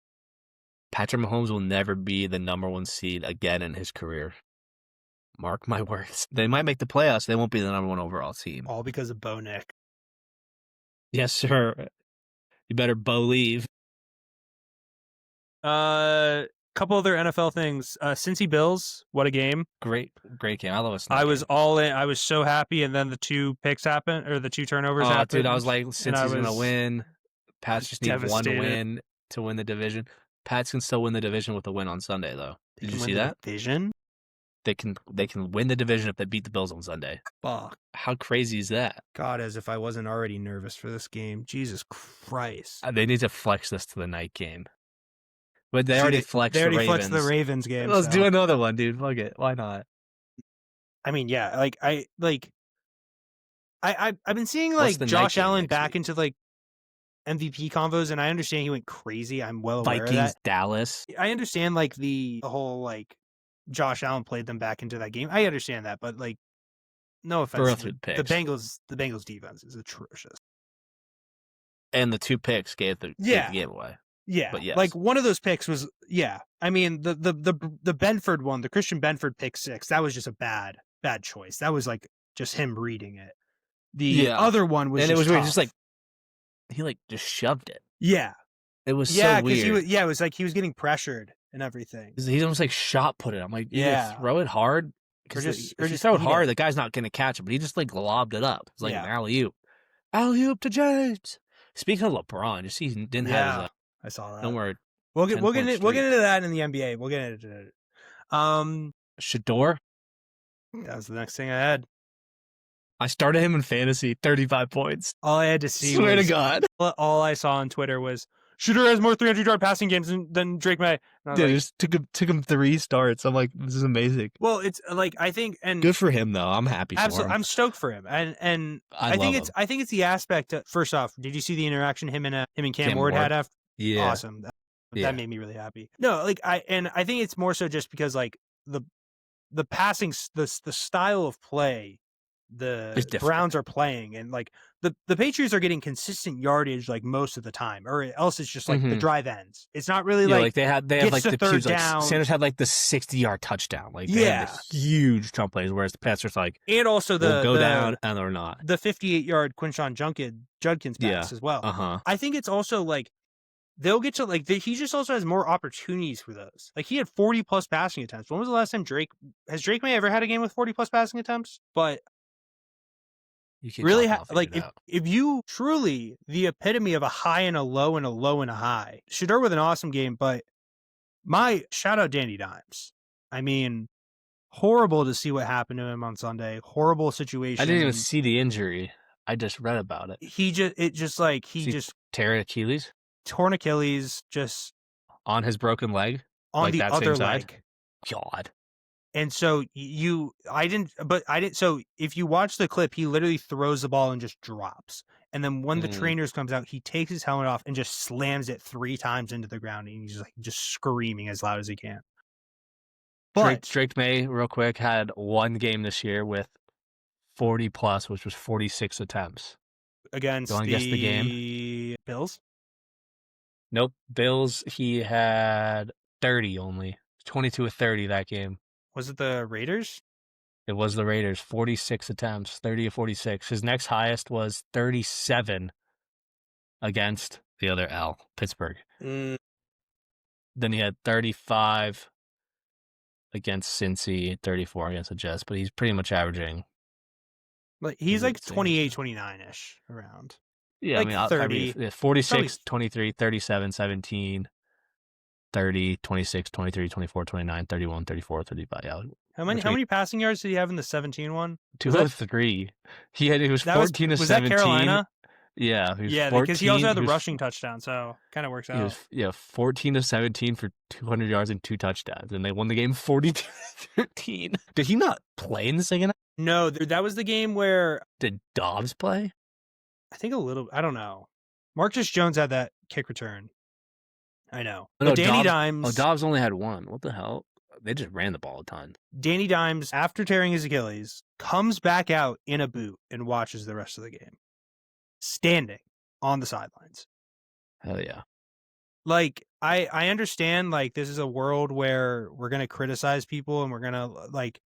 Patrick Mahomes will never be the number 1 seed again in his career. Mark my words. They might make the playoffs. They won't be the number 1 overall team. All because of Bo Nick. Yes, sir. You better believe. Couple other NFL things. Cincy Bills, what a game! Great game. I love it. I was all in. I was so happy, and then the 2 picks happened, or the 2 turnovers happened. Dude, I was like, Cincy's gonna win. Pats just need 1 win to win the division. Pats can still win the division with a win on Sunday, though. Did you see that? Division? They can win the division if they beat the Bills on Sunday. Fuck. How crazy is that? God, as if I wasn't already nervous for this game. Jesus Christ. They need to flex this to the night game. But they already flexed the Ravens. They already flexed the Ravens game. Let's do another one, dude. Fuck it. Why not? I mean, yeah. Like I've been seeing like Josh Allen back into like MVP convos, and I understand he went crazy. I'm well aware of that. Vikings, Dallas. I understand like the whole like Josh Allen played them back into that game. I understand that, but like, no offense, the Bengals defense is atrocious, and the 2 picks gave the game away. Yeah, but yes. Like one of those picks was I mean the Benford one, the Christian Benford pick 6. That was just a bad choice. That was like just him reading it. The other one was, and it was really just like he like just shoved it. Yeah, it was so weird. It was like he was getting pressured and everything. He's almost like shot put it. I'm like, throw it hard. Or just throw it hard. The guy's not going to catch it, but he just like lobbed it up. It's like an alley-oop. Alley-oop to James. Speaking of LeBron, he didn't have his. I saw that. Don't worry. We'll get into that in the NBA. We'll get into it. Shador. That was the next thing I had. I started him in fantasy, 35 points. All I had to see Swear to God. All I saw on Twitter was Shador has more 300-yard passing games than Drake May. Yeah, just took him 3 starts. I'm like, this is amazing. Well, it's like I think, and good for him though. I'm happy for him. I'm stoked for him, and I think it's the aspect. First off, did you see the interaction him and Cam Ward had after? Yeah, awesome. That made me really happy. No, like I think it's more so just because like the passing the style of play the Browns are playing, and like the Patriots are getting consistent yardage like most of the time, or else it's just like the drive ends. It's not really like they have gets like to the third huge, like down. Sanders had like the 60-yard touchdown. Like they had the huge jump plays, whereas the Patriots like and also will go down and or not. The 58-yard Quinshon Judkins pass as well. I think it's also like they'll get to like he just also has more opportunities for those. Like he had 40 plus passing attempts. When was the last time Drake May ever had a game with 40 plus passing attempts? But you really, like if you truly the epitome of a high and a low and a low and a high, Shedeur with an awesome game. But my shout out Danny Dimes. I mean, horrible to see what happened to him on Sunday. Horrible situation. I didn't even see the injury. I just read about it. He just tear Achilles, torn Achilles, just on his broken leg, on like the that other same leg. Side? God. And so I didn't. So if you watch the clip, he literally throws the ball and just drops. And then when the trainers comes out, he takes his helmet off and just slams it 3 times into the ground. And he's like just screaming as loud as he can. But Drake May, real quick, had one game this year with 40 plus, which was 46 attempts against the game? Bills. Nope, Bills. He had 30 only. 22 of 30 that game. Was it the Raiders? It was the Raiders. 46 attempts, 30 of 46. His next highest was 37 against the other L, Pittsburgh. Then he had 35 against Cincy, 34 against the Jets, but he's pretty much averaging. Like he's like 28, 29-ish around. Yeah, like 30. 46, 23, 37, 17, 30, 26, 23, 24, 29, 31, 34, 35. Yeah. How many passing yards did he have in the 17 one? 203. He was 14 to 17. Was that Carolina? Yeah, because he also had the rushing touchdown, so kind of works out. He was 14 to 17 for 200 yards and 2 touchdowns, and they won the game 42-13. Did he not play in the second half? No, that was the game where... Did Dobbs play? I think a little. I don't know. Marcus Jones had that kick return. I know. But Danny Dimes... Dobbs only had one. What the hell? They just ran the ball a ton. Danny Dimes, after tearing his Achilles, comes back out in a boot and watches the rest of the game. Standing on the sidelines. Hell yeah. Like, I understand, like, this is a world where we're going to criticize people and we're going to, like,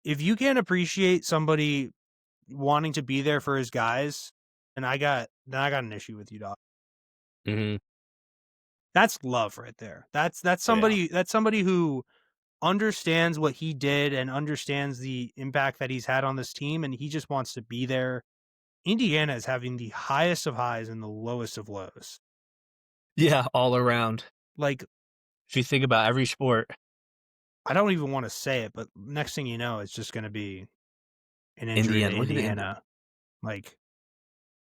if you can't appreciate somebody wanting to be there for his guys, then I got an issue with you, dog. Mm-hmm. That's love right there. That's somebody that's somebody who understands what he did and understands the impact that he's had on this team, and he just wants to be there. Indiana is having the highest of highs and the lowest of lows. Yeah, all around. Like, if you think about every sport, I don't even want to say it, but next thing you know, it's just going to be an injury to Indiana. Like,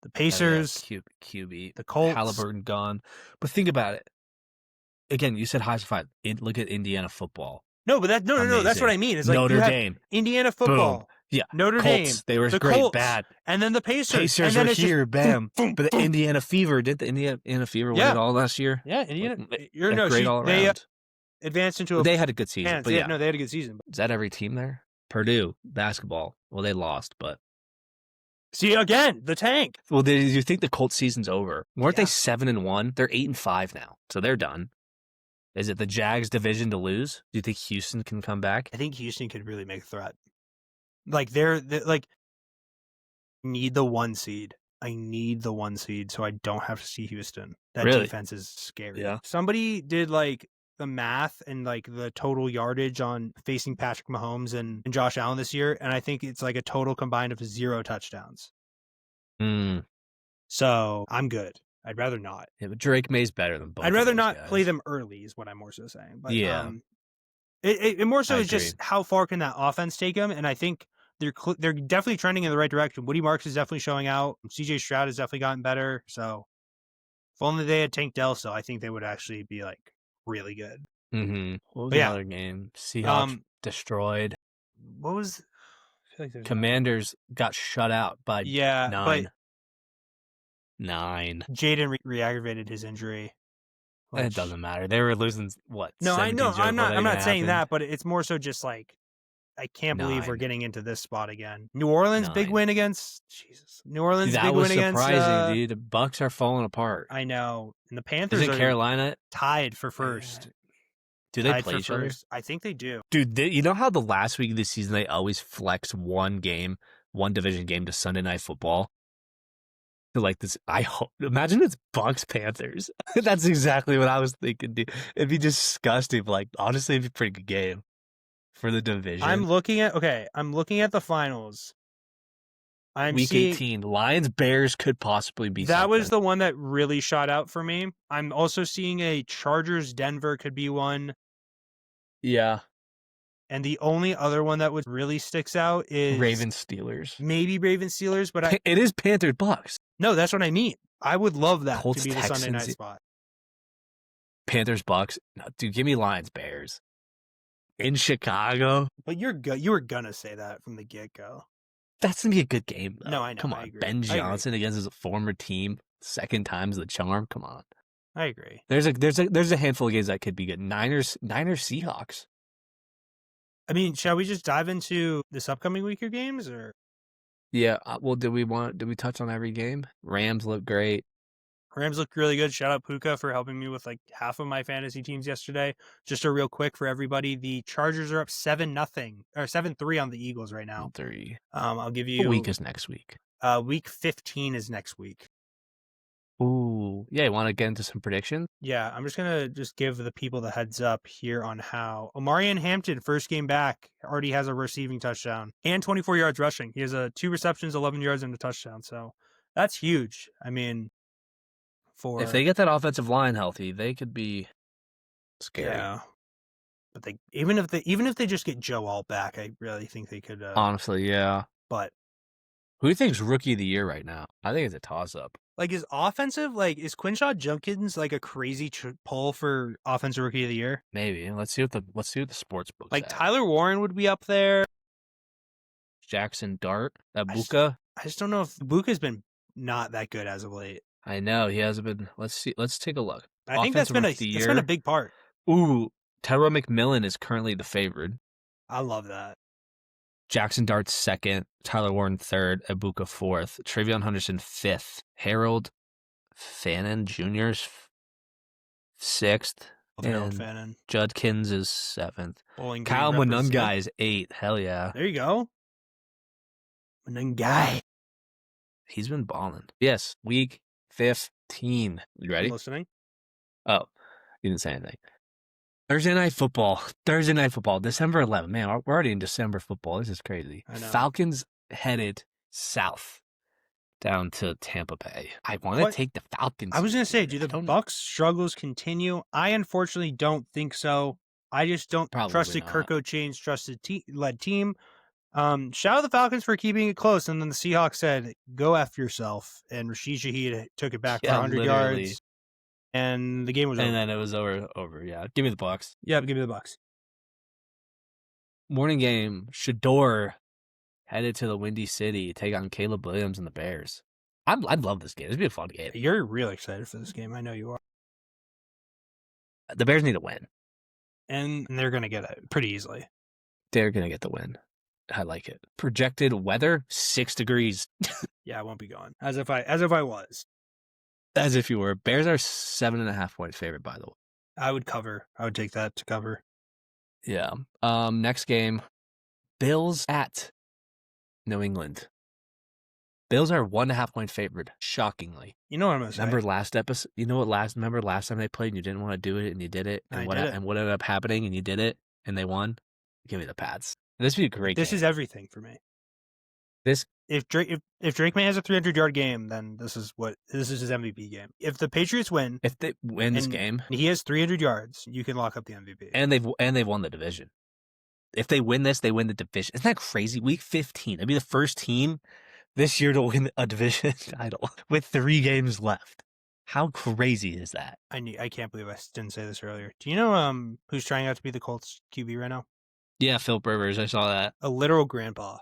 the Pacers, QB, the Colts, Halliburton gone. But think about it. Again, you said highs of 5. Look at Indiana football. No, but no. That's what I mean. It's like Notre Dame, Indiana football. Boom. Yeah, Notre Colts, Dame. They were the great, Colts, bad. And then the Pacers. And then were here, just, bam. Boom, but the Indiana Fever, did the Indiana Fever win it all last year? Yeah, Indiana. Great all around. They advanced into they had a good season. But they had a good season. Is that every team there? Purdue, basketball. Well, they lost, but. See, again, the tank. Well, do you think the Colts season's over? Weren't they 7-1? They're 8-5 now, so they're done. Is it the Jags division to lose? Do you think Houston can come back? I think Houston could really make a threat. Like they're like need the 1 seed. I need the 1 seed so I don't have to see Houston. That defense is scary. Yeah. Somebody did like the math and like the total yardage on facing Patrick Mahomes and Josh Allen this year, and I think it's like a total combined of 0 touchdowns. So I'm good. I'd rather not. Yeah, but Drake May's better than both. I'd rather not play them early is what I'm more so saying. But yeah. It more so is just how far can that offense take them, and I think they're definitely trending in the right direction. Woody Marks is definitely showing out. CJ Stroud has definitely gotten better. So if only they had Tank Dell still, I think they would actually be like really good. Mm-hmm. What was the other game? Seahawks destroyed. What was? I feel like Commanders got shut out by 9. 9. Jaden re-aggravated his injury. It doesn't matter. They were losing what? No, I know. I'm not saying that, but it's more so just like I can't believe we're 9. getting into this spot again. New Orleans big 9. win against New Orleans That big was win against surprising, dude. The Bucks are falling apart. I know. And the Panthers Isn't are Carolina? tied for first. Do they Tied play for each other? first. I think they do. Dude, you know how the last week of the season they always flex one game, one division game to Sunday Night Football? To like this, I hope. Imagine it's Bucks Panthers. That's exactly what I was thinking, dude. It'd be disgusting, but like honestly, it'd be a pretty good game for the division. I'm looking at the finals. Week 18, Lions Bears could possibly be that something. was the one that really shot out for me. I'm also seeing a Chargers Denver could be one. Yeah. And the only other one that would really sticks out is Ravens Steelers. Maybe Ravens Steelers, but it is Panthers Bucks. No, that's what I mean. I would love that Colts, to be the Texans, Sunday night spot. Panthers Bucks. No, dude, give me Lions Bears. In Chicago. But you were gonna say that from the get-go. That's gonna be a good game, though. No, I know. Come on, Ben Johnson against his former team, second time's the charm. Come on. I agree. There's a handful of games that could be good. Niners Seahawks. I mean, shall we just dive into this upcoming week of games, or? Yeah. Well, did we touch on every game? Rams look great. Rams look really good. Shout out Puka for helping me with like half of my fantasy teams yesterday. Just a real quick for everybody. The Chargers are up 7-0 or 7-3 on the Eagles right now. 3. I'll give you. What week is next week? Week 15 is next week. Ooh, yeah. You want to get into some predictions? Yeah, I'm just gonna give the people the heads up here on how Omarion Hampton, first game back, already has a receiving touchdown and 24 yards rushing. He has 2 receptions, 11 yards, and a touchdown. So that's huge. I mean, if they get that offensive line healthy, they could be scary. Yeah, but even if they just get Joe Alt back, I really think they could. Honestly, yeah. But who do you think's rookie of the year right now? I think it's a toss-up. Like, is Quinshaw Junkins like a crazy pull for offensive rookie of the year? Maybe. Let's see what the sports books like at. Tyler Warren would be up there. Jackson Dart, Ibuka. I just don't know if Ibuka's been not that good as of late. I know he hasn't been. Let's see. Let's take a look. I think that's been a big part. Ooh, Tyrone McMillan is currently the favorite. I love that. Jackson Dart's second, Tyler Warren third, Ibuka fourth, Travion Henderson fifth, Harold Fannin Jr.'s sixth, Harold Fannin. Judkins is seventh. Kyle Monungai is eighth. Hell yeah. There you go. Monungai. He's been balling. Yes, week 15. You ready? I'm listening. Oh, you didn't say anything. Thursday night football, December 11th. Man, we're already in December football. This is crazy. I know. Falcons headed south down to Tampa Bay. I want to take the Falcons. I was going to say, do the Bucs struggles continue? I unfortunately don't think so. I just don't trust the Kirk O'Chain's led team. Shout out the Falcons for keeping it close. And then the Seahawks said, go F yourself. And Rashid Shaheed took it back for 100 yards. And the game was over. And then it was over. Yeah. Give me the Bucs. Yeah, give me the Bucs. Morning game. Shador headed to the Windy City, take on Caleb Williams and the Bears. I'd love this game. It'd be a fun game. You're really excited for this game. I know you are. The Bears need a win. And they're going to get it pretty easily. They're going to get the win. I like it. Projected weather, 6 degrees. Yeah, I won't be going. As if I was. As if you were. Bears are 7.5 point favorite, by the way. I would cover. I would take that to cover. Yeah. Next game, Bills at New England. Bills are 1.5 point favorite, shockingly. You know what I'm going to say? Remember last episode? Remember last time they played and you didn't want to do it and you did it? And what ended up happening and you did it and they won? Give me the Pats. This would be a great game. This is everything for me. If Drake May has a 300-yard game, then this is his MVP game. If the Patriots win, if they win this game, and he has 300 yards, you can lock up the MVP. And they've won the division. If they win this, they win the division. Isn't that crazy? Week 15. It'd be the first team this year to win a division title with 3 games left. How crazy is that? I can't believe I didn't say this earlier. Do you know who's trying out to be the Colts QB right now? Yeah, Philip Rivers. I saw that. A literal grandpa.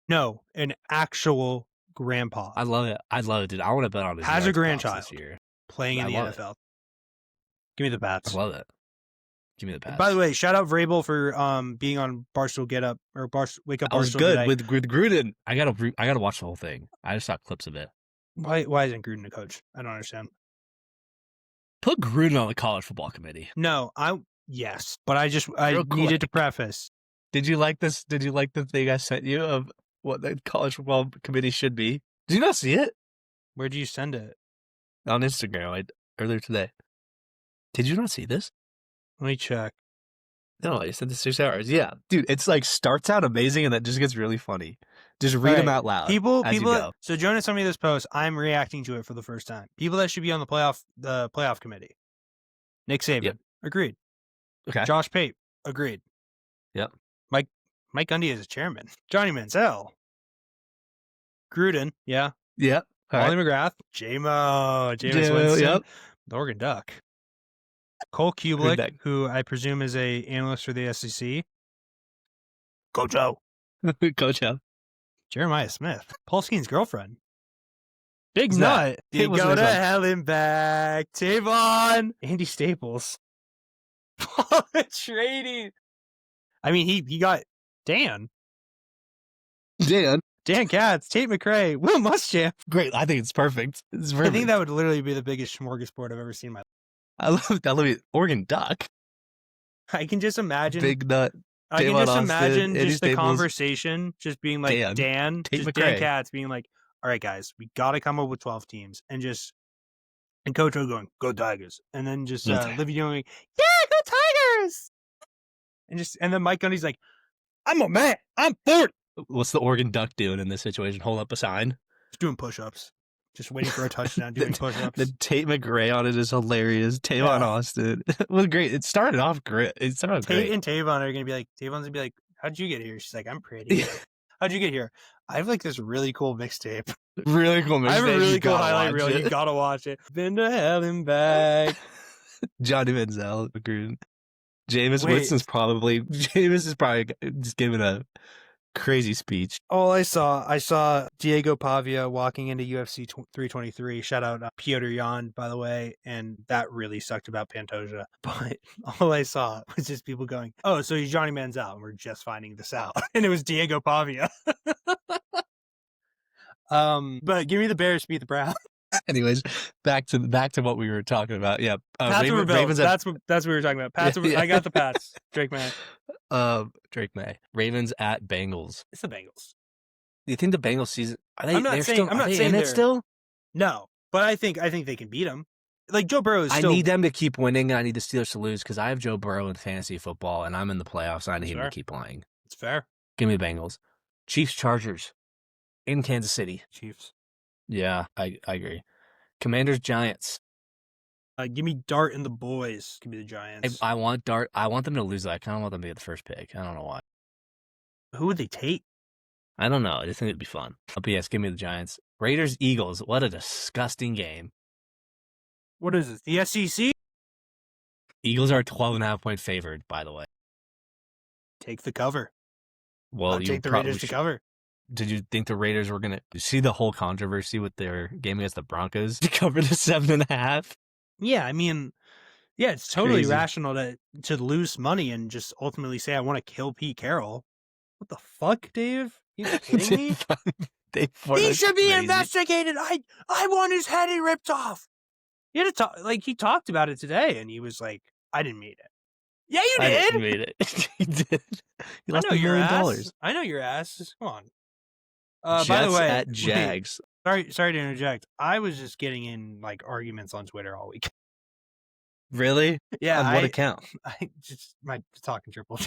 No, an actual grandpa. I love it, dude. I want to bet on his has a grandchild this year. playing in the NFL. Give me the Pats. I love it. Give me the pass. By the way, shout out Vrabel for being on Barstool Get Up or Wake Up Barstool. I was good today. with Gruden. I gotta watch the whole thing. I just saw clips of it. Why isn't Gruden a coach? I don't understand. Put Gruden on the college football committee. No, yes, but I needed to preface. Did you like this? Did you like the thing I sent you of what the college football committee should be? Did you not see it? Where'd you send it? On Instagram earlier today. Did you not see this? Let me check. No, I sent it 6 hours. Yeah, dude, it's like starts out amazing and then just gets really funny. Just read them out loud. People. Go. So Jonah sent me this post. I'm reacting to it for the first time. People that should be on the playoff committee. Nick Saban, Yep. Agreed. Okay. Josh Pate, agreed. Yep. Mike Gundy is a chairman. Johnny Manziel, Gruden, yeah. Yep. Molly McGrath, Jameis Winston, yep. the Oregon Duck, Cole Kubelik, who I presume is a analyst for the SEC. Coach O. Coach O. Jeremiah Smith, Paul Skeen's girlfriend. Big Nut. You go to hell and back. Tavon. Andy Staples. Trading. I mean, he got Dan Katz, Tate McRae, Will Muschamp. Great. I think it's perfect. It's perfect. I think that would literally be the biggest smorgasbord I've ever seen in my life. I love it. Oregon Duck. I can just imagine. Big Nut. I can just imagine just the conversation just being like Dan Katz being like, all right, guys, we got to come up with 12 teams and Coach O going, go Tigers. And then just Livy going, yeah, go Tigers. And then Mike Gundy's like, I'm a man. I'm 40. What's the Oregon Duck doing in this situation? Hold up a sign? Just doing push-ups. Just waiting for a touchdown, doing push-ups. The Tate McRae on it is hilarious. Tavon Austin. It was great. It started off great. Tate and Tavon are going to be like, Tavon's going to be like, how'd you get here? She's like, I'm pretty. How'd you get here? I have like this really cool mixtape. Really cool mixtape. I have a really cool highlight reel. You got to watch it. Been to hell and back. Johnny Manziel. Jameis Winston's probably just giving a crazy speech. Oh, I saw Diego Pavia walking into UFC 323. Shout out Piotr Jan, by the way, and that really sucked about Pantoja. But all I saw was just people going, "Oh, so he's Johnny Manziel," and we're just finding this out, and it was Diego Pavia. But give me the Bears beat the Browns. Anyways, back to what we were talking about. Yeah, Ravens. That's what we were talking about. Pats. I got the Pats. Drake May. Drake May. Ravens at Bengals. It's the Bengals. Do you think the Bengals season? I'm not saying it still. No, but I think they can beat them. Like Joe Burrow is. I need them to keep winning. I need the Steelers to lose because I have Joe Burrow in fantasy football, and I'm in the playoffs. I need him to keep playing. It's fair. Give me the Bengals. Chiefs Chargers in Kansas City. Chiefs. Yeah, I agree. Commanders Giants. Give me Dart and the boys. Give me the Giants. I want Dart. I want them to lose that. I kind of want them to get the first pick. I don't know why. Who would they take? I don't know. I just think it'd be fun. But yes, give me the Giants. Raiders Eagles. What a disgusting game. What is it? The SEC? Eagles are 12.5-point favored, by the way. Take the cover. Well, you take the Raiders to cover. Did you think the Raiders were going to see the whole controversy with their game against the Broncos to cover the 7.5? Yeah, I mean, yeah, it's totally rational to lose money and just ultimately say, I want to kill Pete Carroll. What the fuck, Dave? You kidding me? He should be investigated. I want his head ripped off. He had to talk, he talked about it today, and he was like, I didn't mean it. Yeah, you did. I didn't mean it. He did. He lost $1 million. I know your ass. Come on. Jets by the way, at Jags. Sorry to interject. I was just getting in arguments on Twitter all week. Really? Yeah. On what account? I just my talking triple.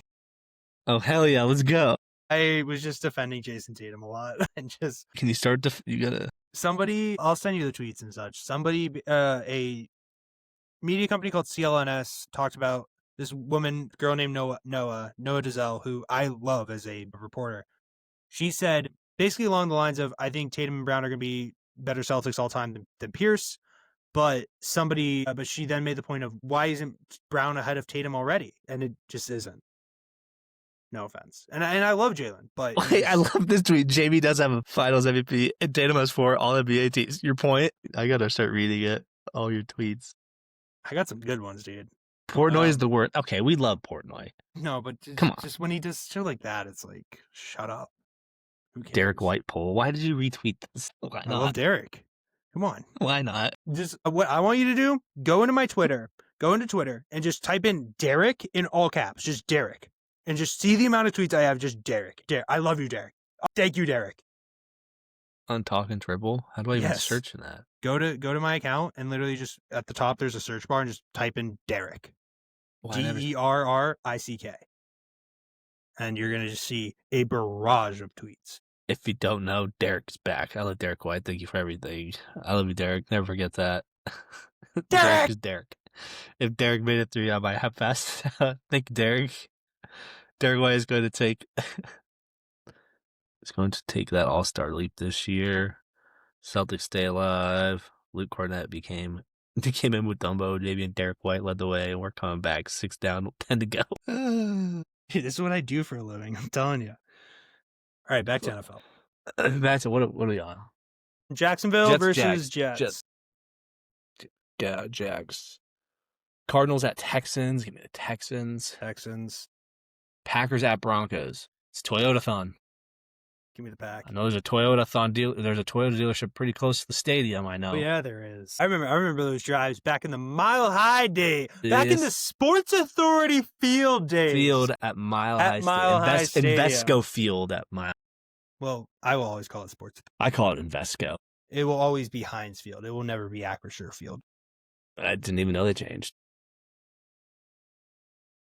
Oh hell yeah, let's go. I was just defending Jason Tatum a lot and just. Can you start? You gotta. Somebody, I'll send you the tweets and such. Somebody, a media company called CLNS talked about this girl named Noah Dazelle, who I love as a reporter. She said, basically along the lines of, I think Tatum and Brown are going to be better Celtics all time than Pierce, but she then made the point of, why isn't Brown ahead of Tatum already? And it just isn't. No offense. And I love Jalen, but... I love this tweet. Jamie does have a finals MVP, and Tatum has 4 All-NBA teams. Your point? I got to start reading it. All your tweets. I got some good ones, dude. Portnoy is the word. Okay, we love Portnoy. No, but Come on. just when he does shit like that, it's like, shut up. Who cares? Derek White poll. Why did you retweet this? Why I love Derek. Come on. Why not? Just what I want you to do, go into Twitter, and just type in Derek in all caps, just Derek. And just see the amount of tweets I have, just Derek. I love you, Derek. Thank you, Derek. On Talking Triple? How do I even Yes. search in that? Go to my account and literally just at the top there's a search bar and just type in Derek. DERRICK. And you're gonna just see a barrage of tweets. If you don't know, Derek's back. I love Derek White. Thank you for everything. I love you, Derek. Never forget that. Derek is Derek. If Derek made it through, I might have passed. Thank you, Derek. Derek White is going to take that All-Star leap this year. Celtics stay alive. Luke Cornett came in with Dumbo. JV and Derek White led the way, and we're coming back. 6 down, 10 to go. Dude, this is what I do for a living. I'm telling you. All right, back to NFL. Back to what are we on? Jacksonville versus Jets. Yeah, Jags. Cardinals at Texans. Give me the Texans. Packers at Broncos. It's Toyota-thon. Give me the Pack. I know there's a Toyota-thon deal. There's a Toyota dealership pretty close to the stadium. I know. Oh, yeah, there is. I remember those drives back in the Mile High day. Back in the Sports Authority Field days. Field at Mile High Stadium. Invesco Field at Mile. Well, I will always call it Sports Authority. I call it Invesco. It will always be Heinz Field. It will never be Acrisure Field. I didn't even know they changed.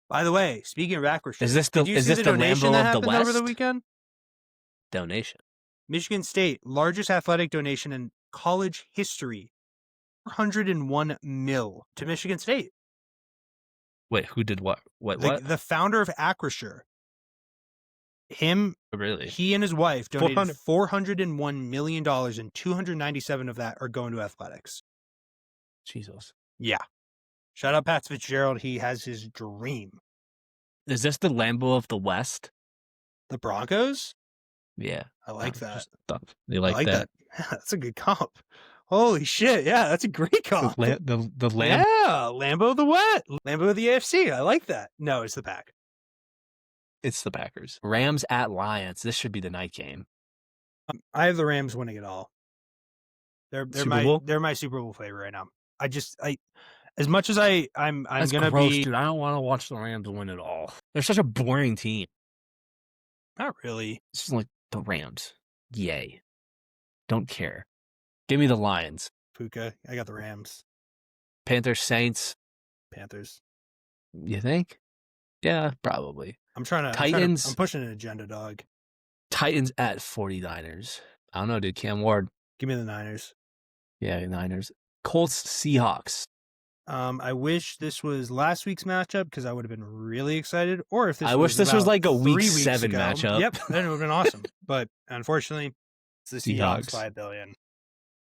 By the way, speaking of Acrisure, is this the donation Lambeau that of the happened West over the weekend? Donation. Michigan State, largest athletic donation in college history, $401 million to Michigan State. Wait, who did what? What? The founder of Acrisure. He and his wife donated $401 million, and 297 of that are going to athletics. Jesus. Yeah. Shout out Pat Fitzgerald. He has his dream. Is this the Lambeau of the West? The Broncos? Yeah. I like that. You like that? Yeah, that's a good comp. Holy shit. Yeah, that's a great comp. Yeah, Lambeau of the West. Lambeau of the AFC. I like that. No, it's the Pack. It's the Packers. Rams at Lions. This should be the night game. I have the Rams winning it all. They're my Super Bowl favorite right now. As much as I'm gonna gross, be, dude. I don't want to watch the Rams win it all. They're such a boring team. Not really. It's just like the Rams. Yay. Don't care. Give me the Lions. Puka. I got the Rams. Panthers, Saints. Panthers. You think? Yeah, probably. Titans. I'm pushing an agenda, dog. Titans at 49ers. I don't know, dude. Cam Ward. Give me the Niners. Yeah, Niners. Colts, Seahawks. I wish this was last week's matchup because I would have been really excited. Or if I wish this was like a week 7 matchup. Yep, then it would have been awesome. But unfortunately, it's the Seahawks by $1 billion.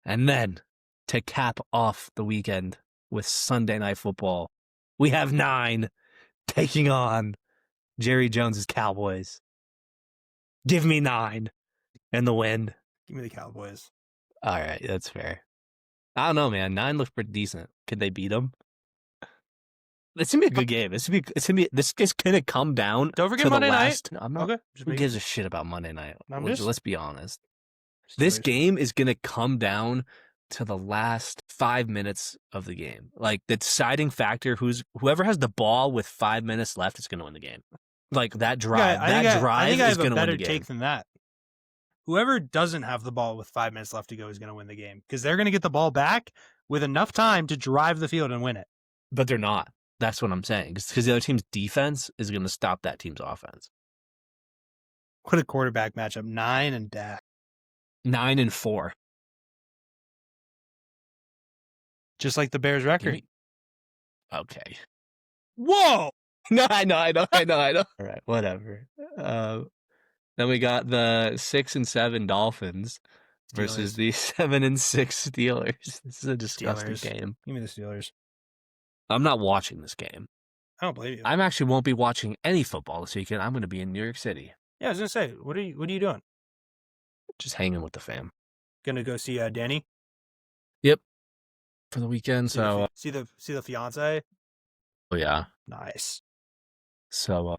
And then to cap off the weekend with Sunday Night Football, we have 9 taking on Jerry Jones's Cowboys. Give me 9 and the win. Give me the Cowboys. All right, that's fair. I don't know, man. 9 looks pretty decent. Could they beat them? It's gonna be a good game. This is gonna come down. Don't forget Monday night. I'm not. Okay, who gives a shit about Monday night? Let's be honest. This game is gonna come down to the last 5 minutes of the game. Like the deciding factor, whoever has the ball with 5 minutes left is gonna win the game. Like that drive. I think I is gonna win the game. have a better take than that. Whoever doesn't have the ball with 5 minutes left to go is going to win the game because they're going to get the ball back with enough time to drive the field and win it. But they're not. That's what I'm saying. Because the other team's defense is going to stop that team's offense. What a quarterback matchup. 9 and Dak. 9 and 4. Just like the Bears record. Okay. Whoa! No, I know. All right, whatever. Then we got the 6 and 7 Dolphins versus the 7 and 6 Steelers. This is a disgusting game. Give me the Steelers. I'm not watching this game. I don't believe you. I actually won't be watching any football this weekend. I'm going to be in New York City. Yeah, I was going to say, what are you doing? Just hanging with the fam. Gonna go see Danny? Yep. For the weekend. See the fiance? Oh yeah. Nice. So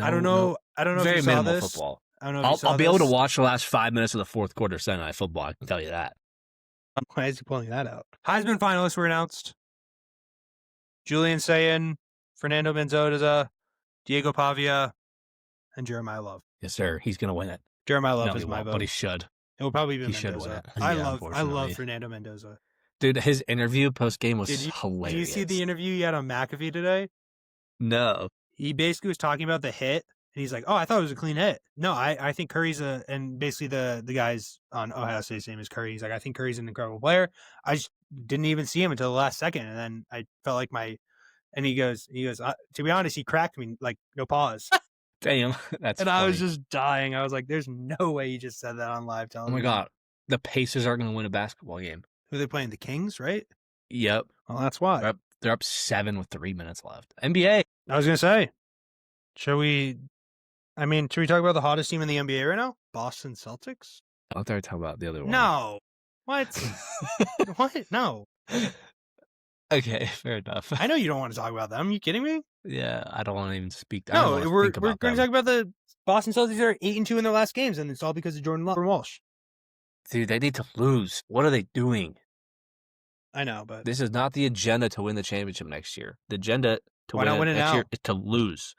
I don't no, know. I don't know if you very saw minimal this. football. I don't know if you I'll saw be able to this. watch the last 5 minutes of the fourth quarter Sunday Night Football. I can tell you that. Why is he pulling that out? Heisman finalists were announced. Julian Sayin, Fernando Mendoza, Diego Pavia, and Jeremiah Love. Yes, sir. He's gonna win it. Jeremiah Love No, he is my won't, vote. but he should. It will probably be He should win Mendoza. it. Yeah, I love unfortunately. Fernando Mendoza. Dude, his interview post game was Did you see hilarious. the interview he had on McAfee today? No. He basically was talking about the hit, and he's like, "Oh, I thought it was a clean hit. No, I think Curry's and basically the guys on Ohio State's name is Curry. He's like, I think Curry's an incredible player. I just didn't even see him until the last second, and then I felt like and he goes, to be honest, he cracked me like no pause." Damn, that's And funny. I was just dying. I was like, "There's no way he just said that on live Oh television." my god, the Pacers are gonna win a basketball game. Who are they playing? The Kings, right? Yep. Well, that's why. They're up 7 with 3 minutes left. NBA. I was gonna say, should we? I mean, should we talk about the hottest team in the NBA right now? Boston Celtics. I thought I talk about the other one. No. What? What? No. Okay, fair enough. I know you don't want to talk about them. You kidding me? Yeah, I don't want to even speak. I No, don't want to we're think about going to them. talk about the Boston Celtics. Are 8-2 in their last games, and it's all because of Jordan Love and Walsh. Dude, they need to lose. What are they doing? I know, but This is not the agenda to win the championship next year. The agenda to why not win it next now? year is to lose.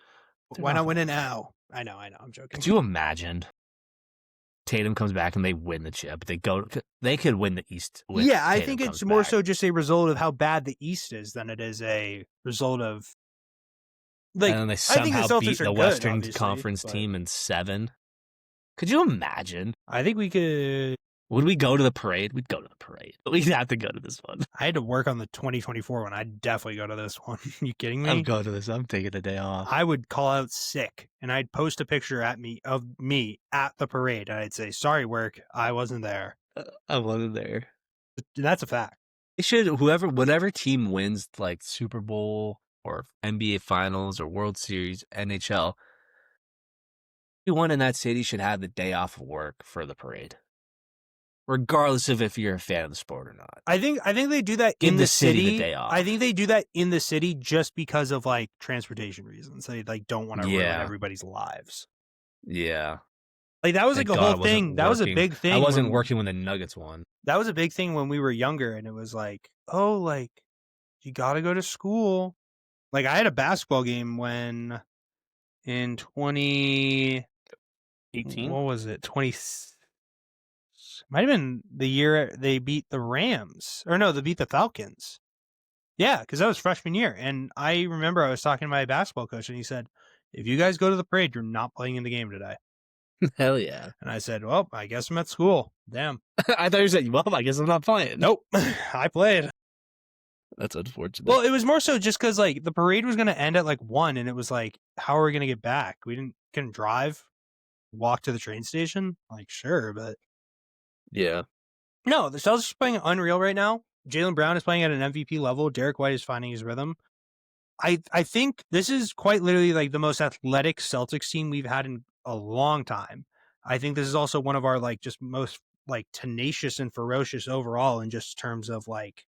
Why not win it now? I know. I'm joking. Could you imagine? Tatum comes back and they win the chip. They could win the East. Yeah, I think it's more so just a result of how bad the East is than it is a result of like. And then they I think the somehow Celtics beat are the good, Western obviously, Conference but team in 7. Could you imagine? I think we could. Would we go to the parade? We'd go to the parade. But we'd have to go to this one. I had to work on the 2024 one. I'd definitely go to this one. You kidding me? I'm going to this. I'm taking a day off. I would call out sick, and I'd post a picture of me at the parade, and I'd say, "Sorry, work, I wasn't there." I wasn't there. That's a fact. It should whatever team wins like Super Bowl or NBA Finals or World Series, NHL, everyone in that city should have the day off of work for the parade, regardless of if you're a fan of the sport or not. I think they do that Give in the the city city. the day off. I think they do that in the city just because of like transportation reasons. They like don't want to ruin Yeah. everybody's lives. Yeah. Like that was Thank like a God I whole wasn't thing. That was a working. big thing. I wasn't working when the Nuggets won. That was a big thing when we were younger, and it was like, oh, like you got to go to school. Like I had a basketball game when in 2018. 18? What was it? Might have been the year they beat the Rams. Or no, they beat the Falcons. Yeah, because that was freshman year. And I remember I was talking to my basketball coach, and he said, if you guys go to the parade, you're not playing in the game today. Hell yeah. And I said, well, I guess I'm at school. Damn. I thought you said, well, I guess I'm not playing. Nope. I played. That's unfortunate. Well, it was more so just because like the parade was going to end at like 1, and it was like, how are we going to get back? We couldn't drive, walk to the train station. Like, sure, but yeah. no, the Celtics are playing unreal right now. Jaylen Brown is playing at an MVP level. Derek White is finding his rhythm. I think this is quite literally like the most athletic Celtics team we've had in a long time. I think this is also one of our like just most like tenacious and ferocious overall in just terms of like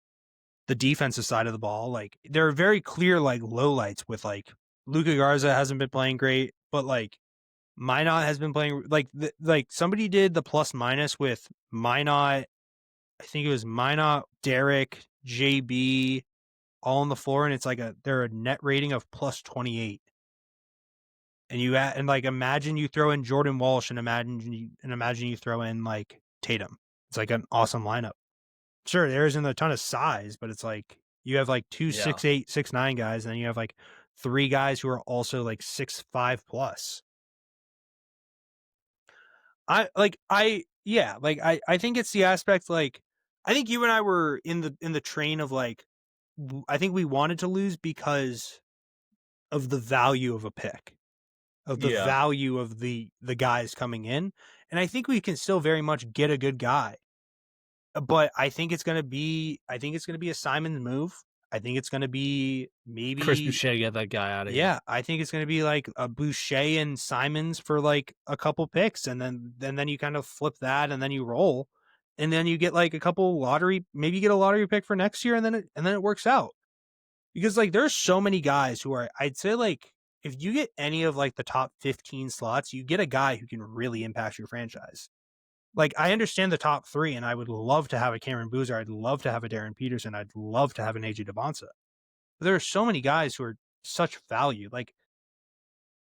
the defensive side of the ball. Like there are very clear like lowlights with like Luka Garza hasn't been playing great, but like Minot has been playing like somebody did the plus minus with Minot. I think it was Minot, Derek, JB, all on the floor, and it's like they're a net rating of plus 28. And like imagine you throw in Jordan Walsh and imagine you throw in like Tatum. It's like an awesome lineup. Sure, there isn't a ton of size, but it's like you have like 2 6'8", 6'9" guys, and then you have like 3 guys who are also like 6'5" plus. I think it's the aspect like I think you and I were in the train of like I think we wanted to lose because of the value of a pick, of the value of the guys coming in, and I think we can still very much get a good guy. But I think it's gonna be a Simons move. I think it's gonna be maybe Chris Boucher, get that guy out of here. Yeah, I think it's gonna be like a Boucher and Simons for like a couple picks, and then you kind of flip that, and then you roll, and then you get like a couple maybe you get a lottery pick for next year, and then it works out. Because like there's so many guys who are, I'd say like if you get any of like the top 15 slots, you get a guy who can really impact your franchise. Like I understand the top 3, and I would love to have a Cameron Boozer. I'd love to have a Darren Peterson. I'd love to have an AJ Devonsa. But there are so many guys who are such value. Like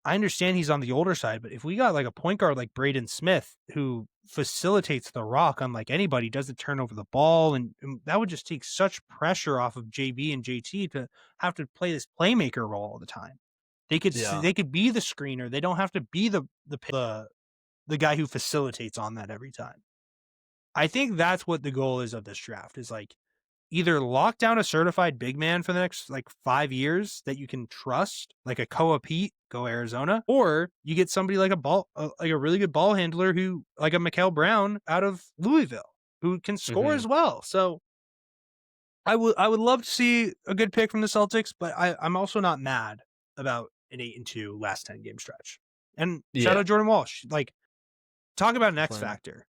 I understand he's on the older side, but if we got like a point guard like Braden Smith who facilitates the rock unlike anybody, doesn't turn over the ball, and that would just take such pressure off of JB and JT to have to play this playmaker role all the time. Yeah. They could be the screener. They don't have to be the guy who facilitates on that every time. I think that's what the goal is of this draft is like either lock down a certified big man for the next like 5 years that you can trust, like a Koa Pete, go Arizona, or you get somebody like like a really good ball handler who, like a Mikael Brown out of Louisville, who can score Mm-hmm. as well. So I would love to see a good pick from the Celtics, but I'm also not mad about an 8-2 last 10 game stretch. And shout Yeah. out Jordan Walsh, like talk about an X Playing. factor.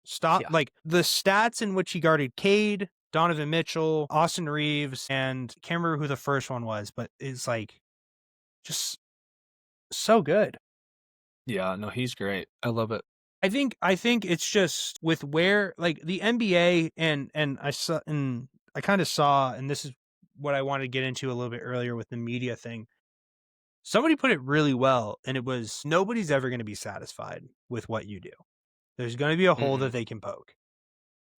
Stop Yeah. like the stats in which he guarded Cade, Donovan Mitchell, Austin Reeves, and can't remember who the first one was, but it's like just so good. Yeah. No, he's great. I love it. I think it's just with where like the NBA and I kind of saw, and this is what I wanted to get into a little bit earlier with the media thing. Somebody put it really well, and it was nobody's ever going to be satisfied with what you do. There's going to be a hole Mm-mm. that they can poke.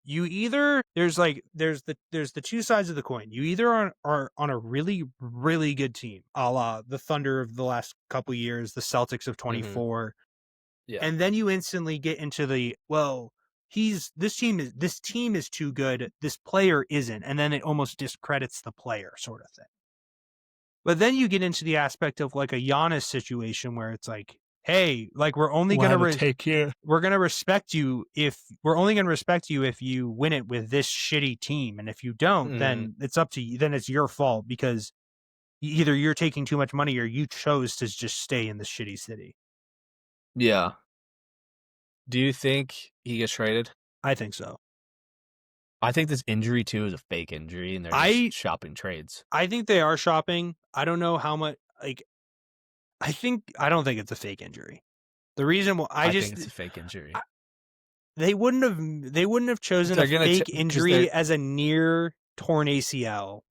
You either there's the two sides of the coin. You either are on a really good team, a la the Thunder of the last couple of years, the Celtics of Mm-hmm. 24, Yeah. and then you instantly get into the well, this team is too good, this player isn't, and then it almost discredits the player sort of thing. But then you get into the aspect of like a Giannis situation where it's like, hey, like we're only We'll gonna have a take here. we're going to respect you if we're only going to respect you if you win it with this shitty team. And if you don't, Mm-hmm. then it's up to you. Then it's your fault because either you're taking too much money or you chose to just stay in the shitty city. Yeah. Do you think he gets traded? I think so. I think this injury too is a fake injury, and they're just I shopping trades. I think they are shopping. I don't know how much like I don't think it's a fake injury. The reason why I think it's a fake injury. they wouldn't have chosen They're a gonna fake because they're. injury as a near torn ACL.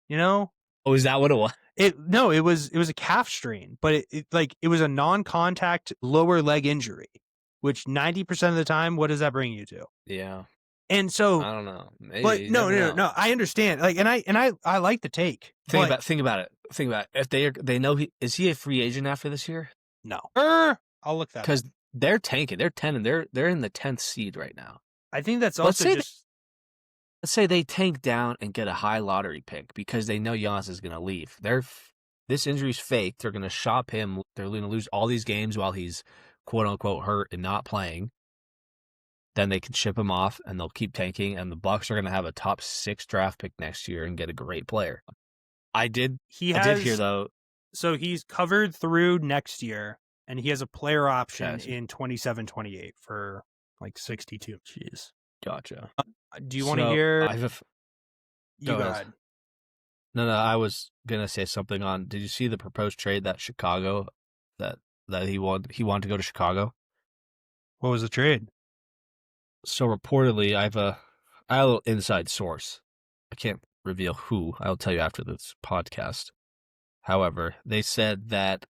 You know? Oh, is that what it was? It was a calf strain, but it was a non-contact lower leg injury, which 90% of the time, what does that bring you to? Yeah. And so, I don't know. Maybe but you never know. no, I understand. Like, I like the take. Think but about it. Think about it. If they know is he a free agent after this year? no, I'll look that up. Because they're tanking. They're 10 and they're in the 10th seed right now. I think that's Let's also say just Let's say they tank down and get a high lottery pick because they know Giannis is going to leave. This injury's fake. They're going to shop him. They're going to lose all these games while he's quote unquote hurt and not playing. Then they can ship him off and they'll keep tanking. And the Bucks are going to have a top 6 draft pick next year and get a great player. I did hear though. So he's covered through next year, and he has a player option Okay. in 27-28 for like 62. Jeez. Gotcha. Do you want to hear? Go ahead. No, I was gonna say something on. Did you see the proposed trade that Chicago that he wanted to go to Chicago? What was the trade? So reportedly, I have a little inside source. I can't reveal who. I'll tell you after this podcast. However, they said that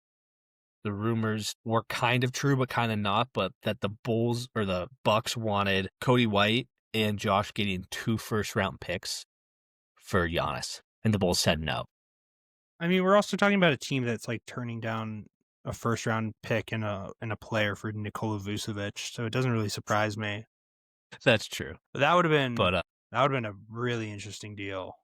the rumors were kind of true, but kind of not. But that the Bulls or the Bucks wanted Cody White and Josh Giddey 2 first-round picks for Giannis, and the Bulls said no. I mean, we're also talking about a team that's like turning down a first-round pick and a player for Nikola Vucevic, so it doesn't really surprise me. That's true. But that would have been a really interesting deal.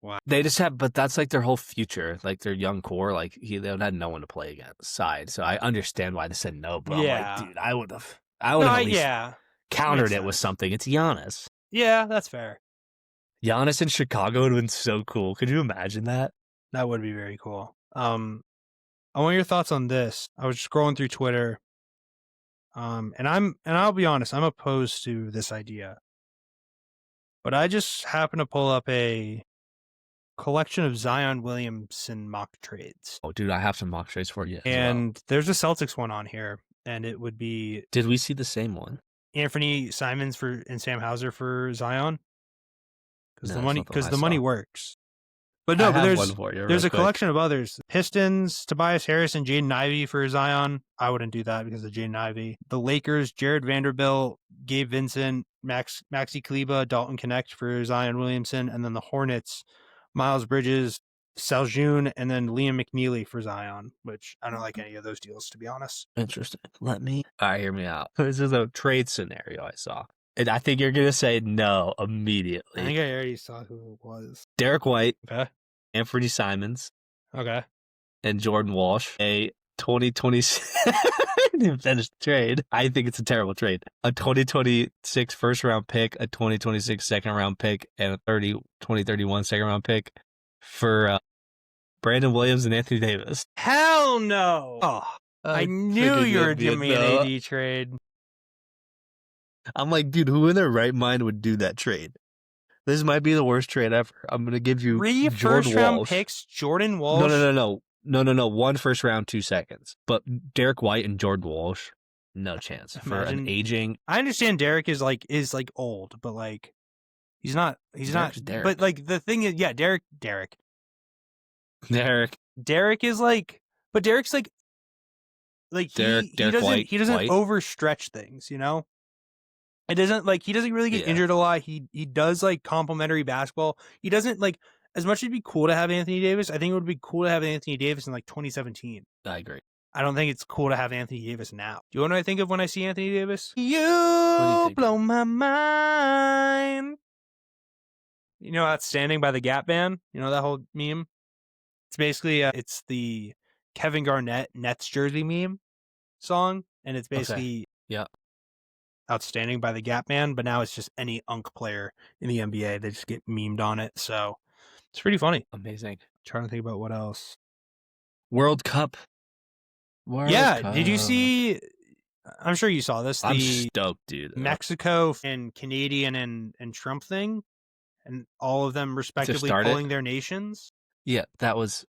Wow. They just have, but that's like their whole future, like their young core. Like they had no one to play against side, so I understand why they said no. But yeah. I'm like, dude, I would have at least countered it with sense. something. It's Giannis. Yeah, that's fair. Giannis in Chicago would have been so cool. Could you imagine that? That would be very cool. I want your thoughts on this. I was scrolling through Twitter, and I'll be honest, I'm opposed to this idea, but I just happened to pull up a collection of Zion Williamson mock trades. Oh, dude, I have some mock trades for you as well. And there's a Celtics one on here, and it would be Did we see the same one? Anthony Simons and Sam Hauser for Zion. Because No, the that's money, not the one I the money saw. works. But I no, but have one for you there's real a quick. collection of others. Pistons, Tobias Harris and Jaden Ivey for Zion. I wouldn't do that because of Jaden Ivey. The Lakers, Jared Vanderbilt, Gabe Vincent, Maxi Kleba, Dalton Connect for Zion Williamson, and then the Hornets, Miles Bridges, Saljun, and then Liam McNeely for Zion, which I don't like any of those deals, to be honest. Interesting. All right, hear me out. This is a trade scenario I saw. And I think you're going to say no immediately. I think I already saw who it was. Derek White, Okay. Anthony Simons, Okay. and Jordan Walsh. A 2026 didn't finish the trade. I think it's a terrible trade. A 2026 first round pick, a 2026 second round pick, and a 2031 second round pick for Brandon Williams and Anthony Davis. Hell no. Oh, I knew you were giving me an AD trade. I'm like, dude, who in their right mind would do that trade? This might be the worst trade ever. I'm going to give you 3 first-round picks, Jordan Walsh. No. 1 first round, 2 seconds. But Derek White and Jordan Walsh, no chance. For an aging... I understand Derek is old, but he's not. Derek. But the thing is, yeah, Derek is but Derek's he doesn't overstretch things, you know? It doesn't he doesn't really get injured a lot. He does complimentary basketball. He doesn't as much as it'd be cool to have Anthony Davis. I think it would be cool to have Anthony Davis in 2017. I agree. I don't think it's cool to have Anthony Davis now. Do you know what I think of when I see Anthony Davis? You blow my mind. You know Outstanding by the Gap Band? You know that whole meme? It's basically it's the Kevin Garnett Nets jersey meme song, and it's basically Outstanding by the Gap Band, but now it's just any UNC player in the NBA. They just get memed on it, so it's pretty funny. Amazing. Trying to think about what else. World Cup. Did you see? I'm sure you saw this. I'm stoked, dude. Mexico and Canadian and Trump thing, and all of them respectively pulling their nations. Yeah, that was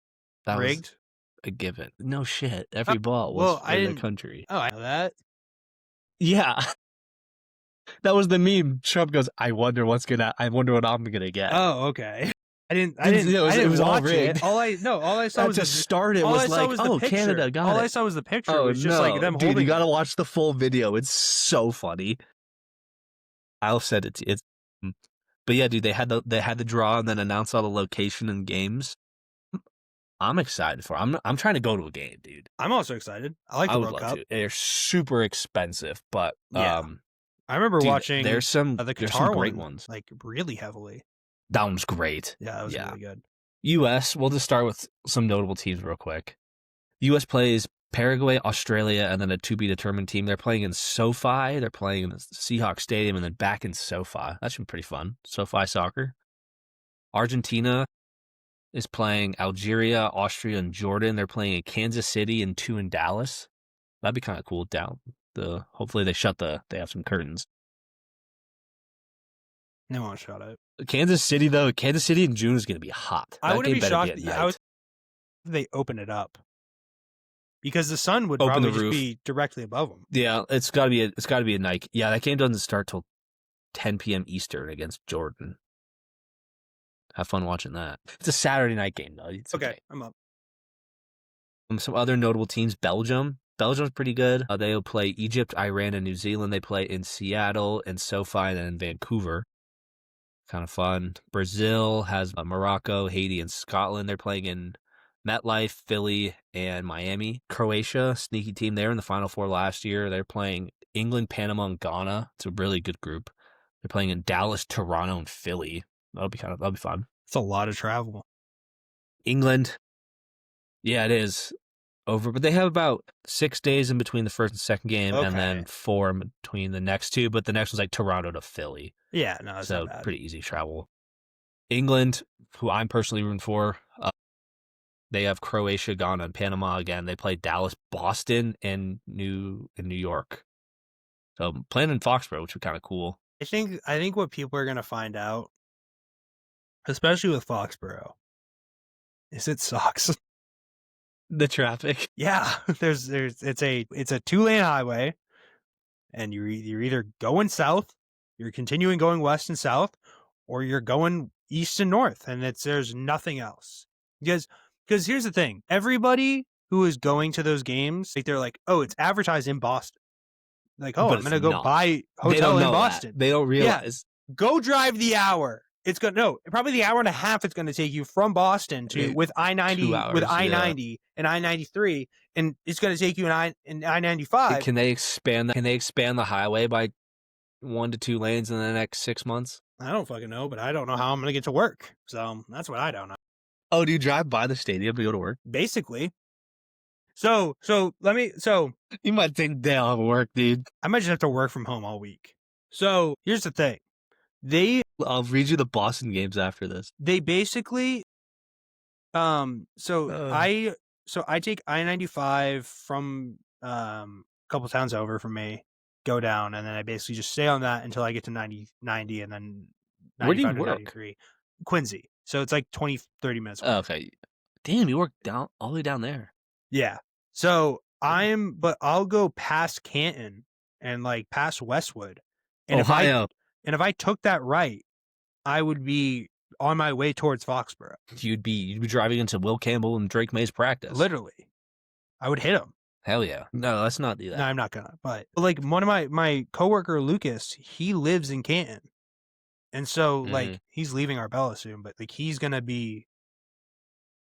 rigged. A given. No shit. Every ball was for the country. Oh, I know that. Yeah. That was the meme. Trump goes, I wonder what I'm gonna get. Oh, okay. I didn't watch all it. All I saw was to start it was Canada got it. All I saw was the picture. Oh, it was just them dude, holding. You gotta watch the full video. It's so funny. I'll send it to you. But yeah, dude, they had the draw and then announced all the location and games. I'm excited for it. I'm trying to go to a game, dude. I'm also excited. I like the World Cup. They're super expensive, but I remember watching there's some great ones really heavily. That one's great. Yeah, that was really good. U.S. We'll just start with some notable teams real quick. U.S. plays Paraguay, Australia, and then a to-be-determined team. They're playing in SoFi. They're playing in the Seahawks Stadium and then back in SoFi. That should be pretty fun. SoFi soccer. Argentina is playing Algeria, Austria, and Jordan. They're playing in Kansas City and 2 in Dallas. That'd be kind of cool. Hopefully they have some curtains. No one shut it. Kansas City in June is going to be hot. I wouldn't be shocked. They open it up because the sun would probably just be directly above them. Yeah, it's got to be a night. Yeah, that game doesn't start till 10 p.m. Eastern against Jordan. Have fun watching that. It's a Saturday night game though. It's okay. I'm up. Some other notable teams: Belgium's pretty good. They'll play Egypt, Iran, and New Zealand. They play in Seattle and SoFi and then in Vancouver. Kind of fun. Brazil has Morocco, Haiti, and Scotland. They're playing in MetLife, Philly, and Miami. Croatia, sneaky team there in the Final Four last year. They're playing England, Panama, and Ghana. It's a really good group. They're playing in Dallas, Toronto, and Philly. That'll be fun. It's a lot of travel. England, yeah, it is over, but they have about 6 days in between the first and second game, and then 4 in between the next two. But the next one's like Toronto to Philly. Yeah, no, it's not bad. Pretty easy travel. England, who I'm personally rooting for, they have Croatia, Ghana, and Panama again. They play Dallas, Boston, and New York. So playing in Foxborough, which would be kind of cool. I think what people are gonna find out, especially with Foxborough, is it sucks. The traffic. Yeah, it's a 2-lane highway, and you're either going south, you're continuing going west and south, or you're going east and north, and there's nothing else. Because here's the thing, everybody who is going to those games, like they're like, oh, it's advertised in Boston. Like, oh, But I'm it's gonna go not. buy They hotel don't in know Boston. that. They don't realize. Go drive the hour. It's probably the hour and a half it's going to take you from Boston to Maybe with I-90 2 hours, and I-93, and it's going to take you in I-95. Can they expand that? Can they expand the highway by 1 to 2 lanes in the next 6 months? I don't fucking know, but I don't know how I'm going to get to work. So that's what I don't know. Oh, do you drive by the stadium to go to work? Basically. So You might take a day off of work, dude. I might just have to work from home all week. So here's the thing. I'll read you the Boston games after this. They basically I take I-95 from a couple towns over from me, go down, and then I basically just stay on that until I get to 90 and then 95 Where do you to work? 93. Quincy. So it's like 20-30 minutes away. Okay. Damn, you work down all the way down there. Yeah. So I'll go past Canton and like past Westwood. And Ohio. if I took that right, I would be on my way towards Foxborough. You'd be driving into Will Campbell and Drake May's practice. Literally. I would hit him. Hell yeah. No, let's not do that. No, I'm not gonna. But like one of my coworker Lucas, he lives in Canton, and so like he's leaving Arbella soon. But like he's gonna be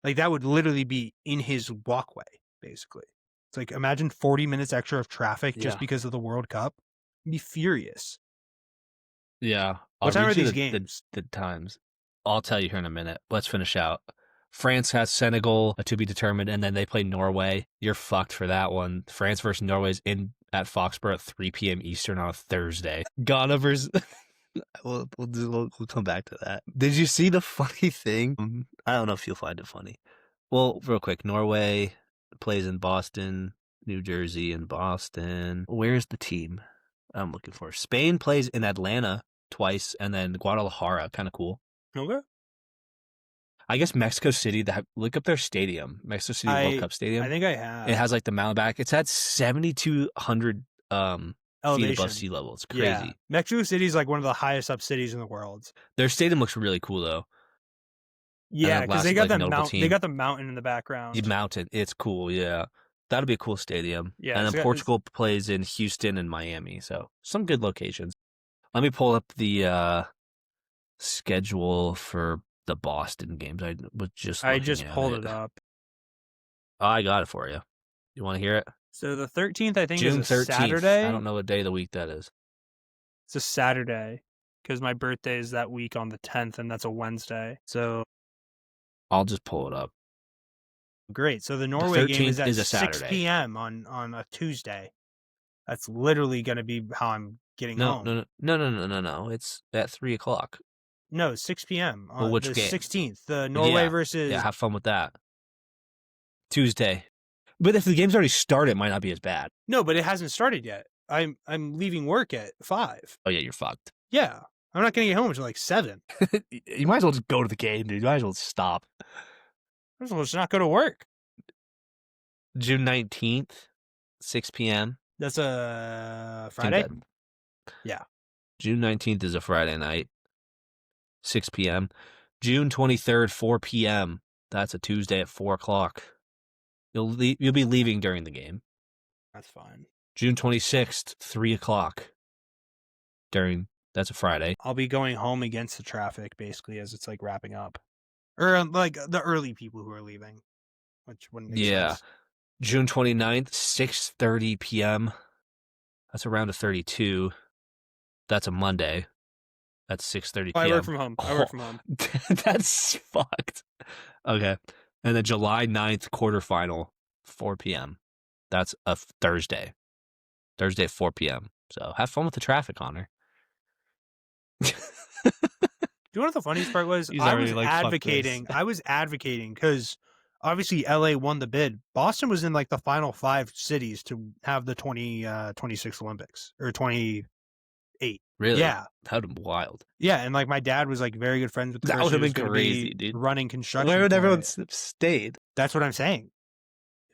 like that would literally be in his walkway, basically. It's like imagine 40 minutes extra of traffic just because of the World Cup. I'd be furious. Yeah. What time are these games? The times. I'll tell you here in a minute. Let's finish out. France has Senegal to be determined, and then they play Norway. You're fucked for that one. France versus Norway is in at Foxborough at 3 p.m. Eastern on a Thursday. Ghana versus... we'll come back to that. Did you see the funny thing? I don't know if you'll find it funny. Well, real quick, Norway plays in Boston, New Jersey, and Boston. Where's the team I'm looking for? Spain plays in Atlanta twice, and then Guadalajara. Kind of cool. Okay. I guess Mexico City, look up their stadium, Mexico City World Cup Stadium. I think I have. It has like the mound back. It's at 7,200 feet above sea level. It's crazy. Yeah. Mexico City is like one of the highest up cities in the world. Their stadium looks really cool though. Yeah, because they got they got the mountain in the background. The mountain, it's cool. Yeah, that'll be a cool stadium. Yeah, and then Portugal plays in Houston and Miami, so some good locations. Let me pull up the schedule for the Boston games. I just pulled it up. Oh, I got it for you. You want to hear it? So the 13th, I think, June is a 13th. Saturday. I don't know what day of the week that is. It's a Saturday because my birthday is that week on the 10th, and that's a Wednesday. So I'll just pull it up. Great. So the Norway game is at a 6 p.m. on a Tuesday. That's literally going to be how I'm getting home. No. It's at 3 o'clock. No, 6 p.m. on which the game? 16th. The Norway versus... Yeah, have fun with that. Tuesday. But if the game's already started, it might not be as bad. No, but it hasn't started yet. I'm leaving work at 5. Oh, yeah, you're fucked. Yeah. I'm not going to get home until like 7. You might as well just go to the game, dude. You might as well stop. Might as well just not go to work. June 19th, 6 p.m. That's a Friday? Yeah. June 19th is a Friday night. 6 p.m. June 23rd, 4 p.m. That's a Tuesday at 4 o'clock. You'll be leaving during the game. That's fine. June 26th, 3 o'clock. That's a Friday. I'll be going home against the traffic, basically, as it's like wrapping up. Or like the early people who are leaving, which wouldn't make sense. June 29th, 6:30 p.m. That's a round of 32. That's a Monday. That's 6:30 p.m. I work from home. That's fucked. Okay. And the July 9th quarterfinal, 4 p.m. That's a Thursday. Thursday at 4 p.m. So have fun with the traffic, Connor. Do you know what the funniest part was? I was advocating because obviously LA won the bid. Boston was in like the final 5 cities to have the 2026 Olympics or 20 8. Really? Yeah. That would have been wild. Yeah, and like my dad was like very good friends with the That person would who have was been going to crazy, be dude. running construction. Where would for everyone it. have stayed? That's what I'm saying.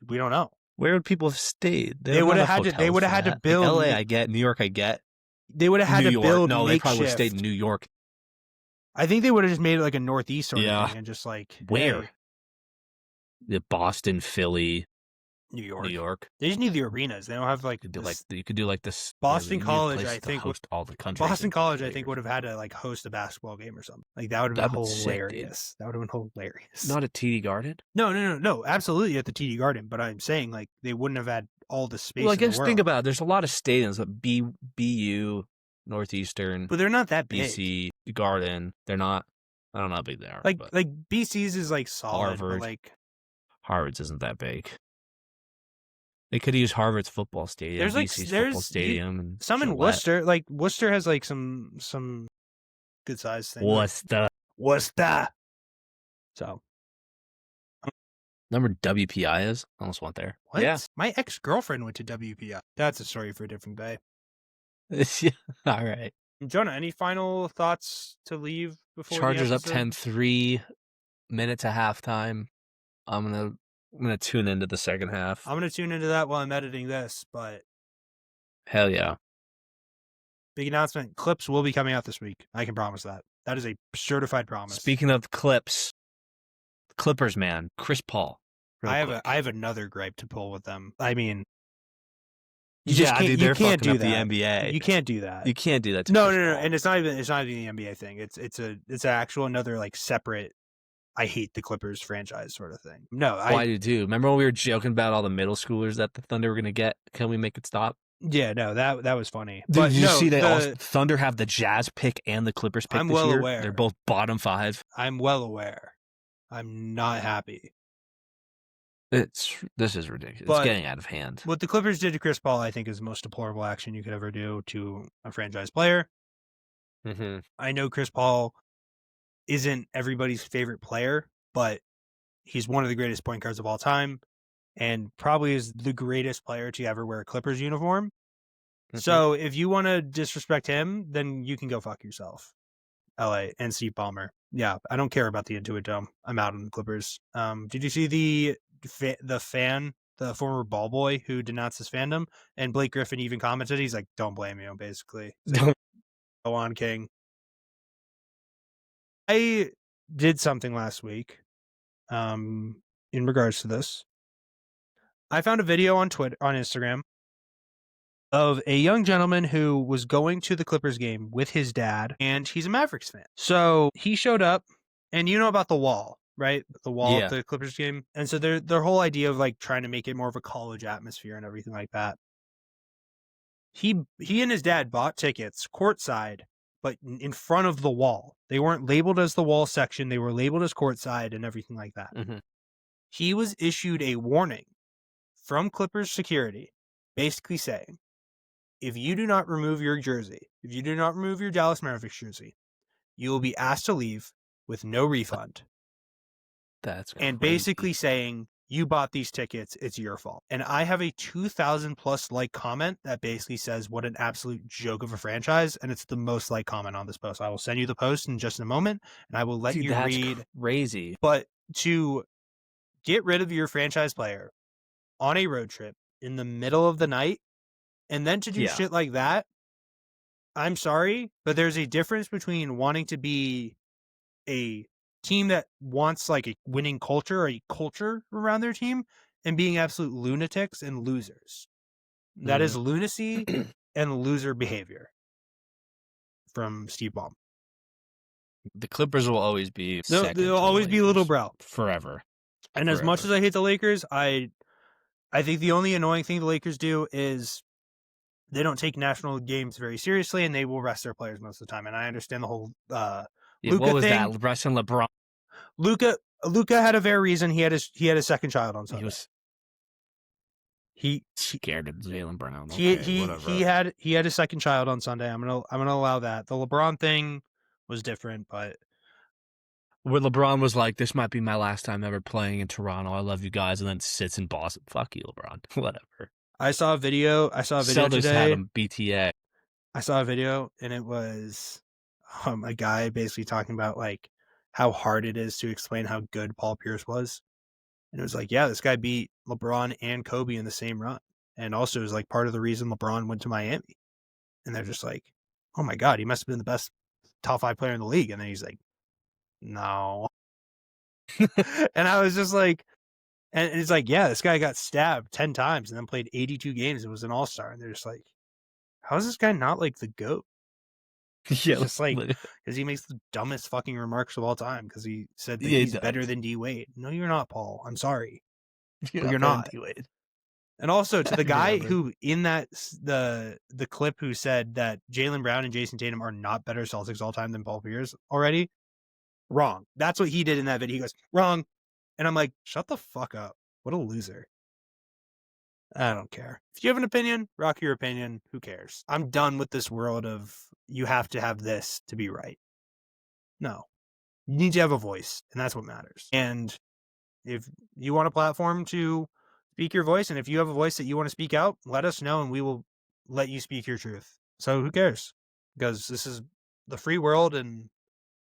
We don't know. Where would people have stayed? They would would have have had to. They would have had to build. Like LA, I get. New York, I get. They would have had New to York. build. No, they probably would have makeshift. stayed in New York. I think they would have just made it like a Northeast sort of thing and just like where? Hey, The Boston, Philly, New York. New York. They just need the arenas. They don't have like You could do like this. Boston College. I think host all the countries. Boston College. I think would have had to like host a basketball game or something. Like that would have been hilarious. Sick, that would have been hilarious. Not at TD Garden. No. Absolutely at the TD Garden. But I'm saying like they wouldn't have had all the space. Well, I guess think about it. There's a lot of stadiums, like BU, Northeastern, but they're not that big. BC, Garden. They're not. I don't know how big they are. Like BC's is like solid. Harvard. But like Harvard's isn't that big. They could use Harvard's football stadium. There's like BC's football stadium, and some in Worcester. Like Worcester has like some good size things. Worcester. So. Remember WPI is? I almost went there. What? Yeah. My ex-girlfriend went to WPI. That's a story for a different day. Yeah. All right. Jonah, any final thoughts to leave before Chargers the up 10-3, minute to halftime. I'm gonna tune into the second half. I'm gonna tune into that while I'm editing this, but hell yeah. Big announcement. Clips will be coming out this week. I can promise that. That is a certified promise. Speaking of clips, Clippers, man. Chris Paul. I have another gripe to pull with them. I mean, dude, they're can't fucking do up that. the NBA. You can't do that. You can't do that. No, and it's not even the NBA thing. It's an actual another like separate. I hate the Clippers franchise sort of thing. No, why do you? Remember when we were joking about all the middle schoolers that the Thunder were gonna get? Can we make it stop? Yeah, no, that was funny. Did you see that Thunder have the Jazz pick and the Clippers pick I'm this well year? aware. They're both bottom 5. I'm well aware. I'm not happy. This is ridiculous. It's getting out of hand. What the Clippers did to Chris Paul, I think, is the most deplorable action you could ever do to a franchise player. Mm-hmm. I know Chris Paul isn't everybody's favorite player, but he's one of the greatest point guards of all time and probably is the greatest player to ever wear a Clippers uniform. Mm-hmm. So if you want to disrespect him, then you can go fuck yourself. LA and Steve Ballmer. Yeah, I don't care about the Intuit Dome. I'm out on the Clippers. Did you see the fan, the former ball boy who denounced his fandom? And Blake Griffin even commented, he's like, don't blame you, basically. Like, go on, King. I did something last week in regards to this. I found a video on Instagram of a young gentleman who was going to the Clippers game with his dad, and he's a Mavericks fan. So he showed up, and you know about the wall, right? The wall at the Clippers game. And so their whole idea of like trying to make it more of a college atmosphere and everything like that. He and his dad bought tickets courtside, but in front of the wall. They weren't labeled as the wall section. They were labeled as courtside and everything like that. Mm-hmm. He was issued a warning from Clippers security, basically saying, if you do not remove your jersey, if you do not remove your Dallas Mavericks jersey, you will be asked to leave with no refund. That's crazy. And basically saying, you bought these tickets, it's your fault. And I have a 2,000 plus like comment that basically says what an absolute joke of a franchise, and it's the most like comment on this post. I will send you the post in just a moment, and I will let you read. Crazy. But to get rid of your franchise player on a road trip in the middle of the night, and then to do shit like that, I'm sorry, but there's a difference between wanting to be a team that wants like a winning culture or a culture around their team and being absolute lunatics and losers. That is lunacy and loser behavior from Steve Ballmer. The Clippers will always be they'll always be little bro. Forever. And as much as I hate the Lakers, I think the only annoying thing the Lakers do is they don't take national games very seriously, and they will rest their players most of the time. And I understand the whole Luka what was thing. that? Resting LeBron. Luka had a very reason. He had a second child on Sunday. He scared of Jaylen Brown. He had a second child on Sunday. I'm gonna allow that. The LeBron thing was different, but where LeBron was like, "This might be my last time ever playing in Toronto. I love you guys," and then sits in Boston. Fuck you, LeBron. Whatever. I saw a video Celtics today. had him BTA. I saw a video and it was a guy basically talking about like how hard it is to explain how good Paul Pierce was. And it was like, yeah, this guy beat LeBron and Kobe in the same run. And also is like part of the reason LeBron went to Miami. And they're just like, oh my God, he must have been the best top 5 player in the league. And then he's like, no. And I was just like, and it's like, yeah, this guy got stabbed 10 times and then played 82 games and was an all-star. And they're just like, how is this guy not like the GOAT? Yeah, Just like, because he makes the dumbest fucking remarks of all time because he said that he's better than D Wade. No, you're not, Paul. I'm sorry. But you're not. D-Wade. And also to the guy Never. who in that the clip who said that Jaylen Brown and Jason Tatum are not better Celtics all time than Paul Pierce already, wrong. That's what he did in that video. He goes, wrong. And I'm like, shut the fuck up. What a loser. I don't care. If you have an opinion, rock your opinion. Who cares? I'm done with this world of you have to have this to be right. No. You need to have a voice, and that's what matters. And if you want a platform to speak your voice, and if you have a voice that you want to speak out, let us know, and we will let you speak your truth. So who cares? Because this is the free world, and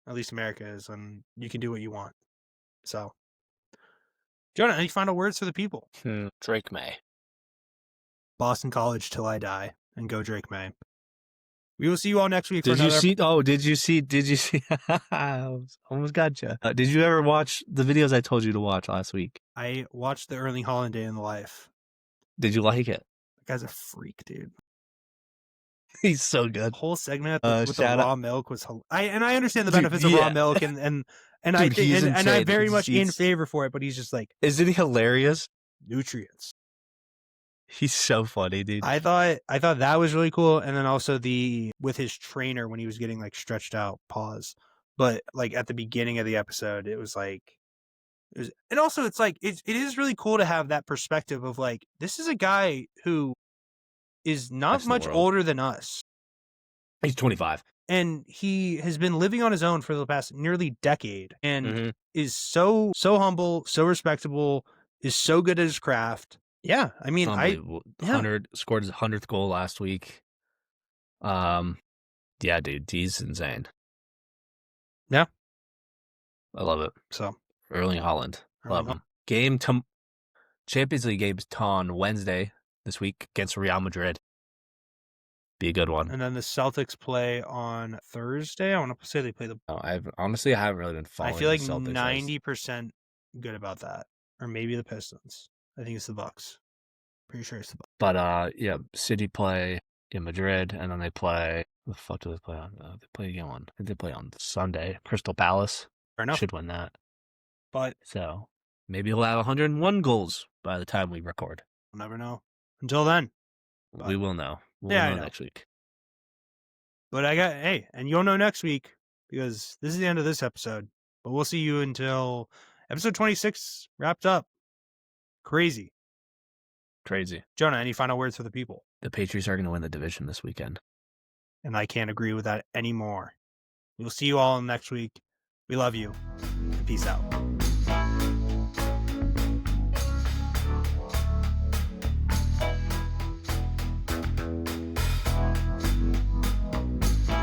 at least America is, and you can do what you want. So, Jonah, any final words for the people? Drake May. Boston College till I die, and go Drake May. We will see you all next week. Did you see? Oh, did you see? I almost gotcha. Did you ever watch the videos I told you to watch last week? I watched the Erling Haaland Day in the Life. Did you like it? That guy's a freak, dude. He's so good. The whole segment with the raw milk was. I understand the benefits Dude, of raw milk, and I think and I'm very much in favor for it. But he's just like, isn't he hilarious? Nutrients. He's so funny, dude. I thought that was really cool, and then also the with his trainer when he was getting like stretched out. Pause. But like at the beginning of the episode, it was like, and also it's like it is really cool to have that perspective of like this is a guy who is not much older than us. He's 25. And he has been living on his own for the past nearly decade and is so humble, so respectable, is so good at his craft. Yeah, I mean, scored his 100th goal last week. Yeah, dude, he's insane. Yeah, I love it. So, Erling Haaland, love him. Champions League games on Wednesday this week against Real Madrid. Be a good one. And then the Celtics play on Thursday. I want to say they play the. I haven't really been following. I feel like 90% good about that, or maybe the Pistons. I think it's the Bucks. Pretty sure it's the Bucks. But yeah, City play in Madrid, and then they play. What the fuck do they play on? They play again on. I think they play on Sunday. Crystal Palace. Fair enough. Should win that. But so maybe he'll have 101 goals by the time we record. We'll never know. Until then, we will know. We'll know next week. But and you'll know next week because this is the end of this episode. But we'll see you until episode 26 wrapped up. Crazy. Jonah, any final words for the people? The Patriots are going to win the division this weekend. And I can't agree with that anymore. We'll see you all next week. We love you. Peace out.